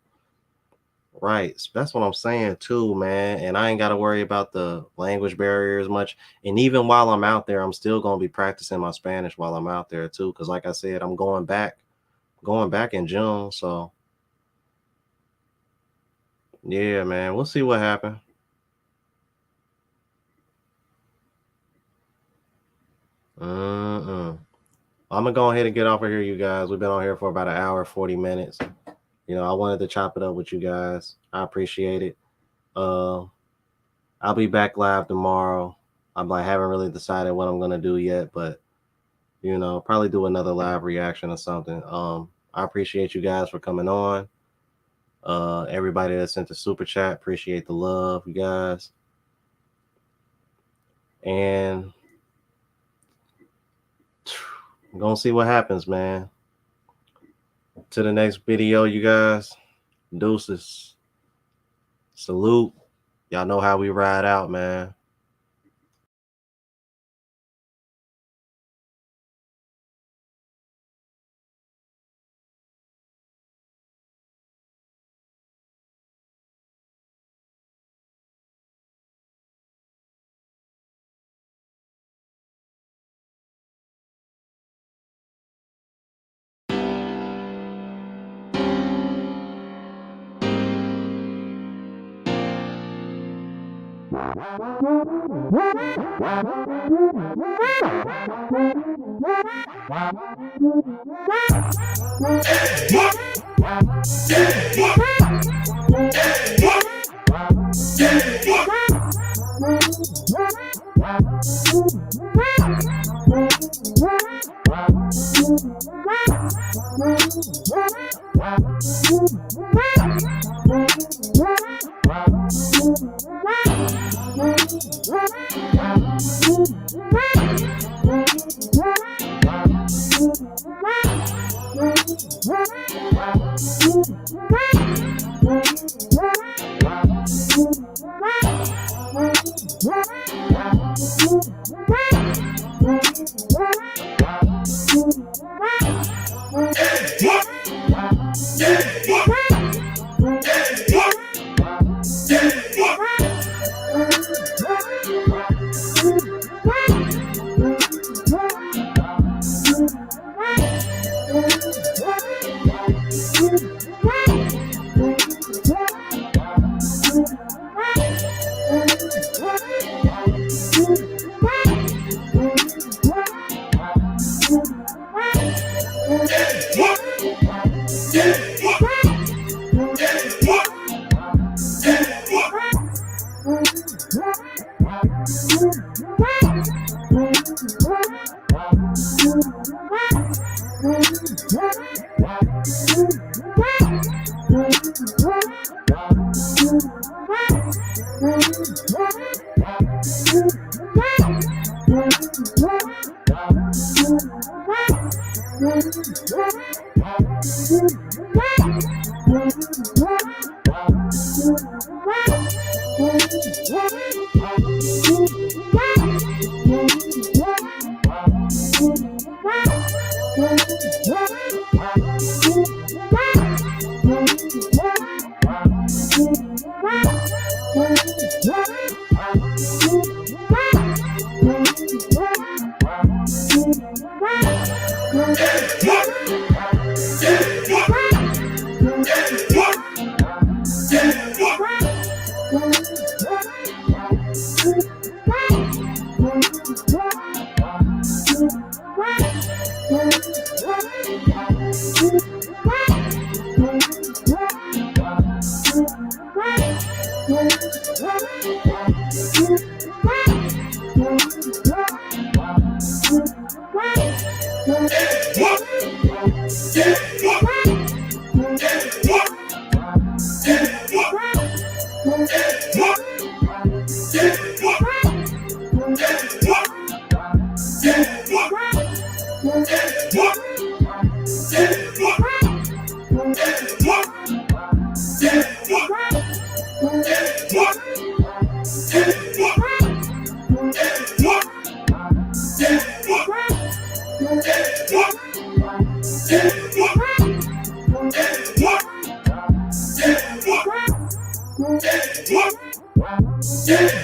Right. That's what I'm saying too, man. And I ain't gotta worry about the language barrier as much. And even while I'm out there, I'm still gonna be practicing my Spanish while I'm out there too. Cause like I said, I'm going back in June. So yeah, man, we'll see what happens. I'm gonna go ahead and get off of here, you guys. We've been on here for about an hour, 40 minutes. You know, I wanted to chop it up with you guys. I appreciate it. I'll be back live tomorrow. I haven't really decided what I'm gonna do yet, but you know, probably do another live reaction or something. I appreciate you guys for coming on. Everybody that sent the super chat, appreciate the love, you guys. And I'm gonna see what happens, man. To the next video, you guys. Deuces. Salute. Y'all know how we ride out, man. Yeah.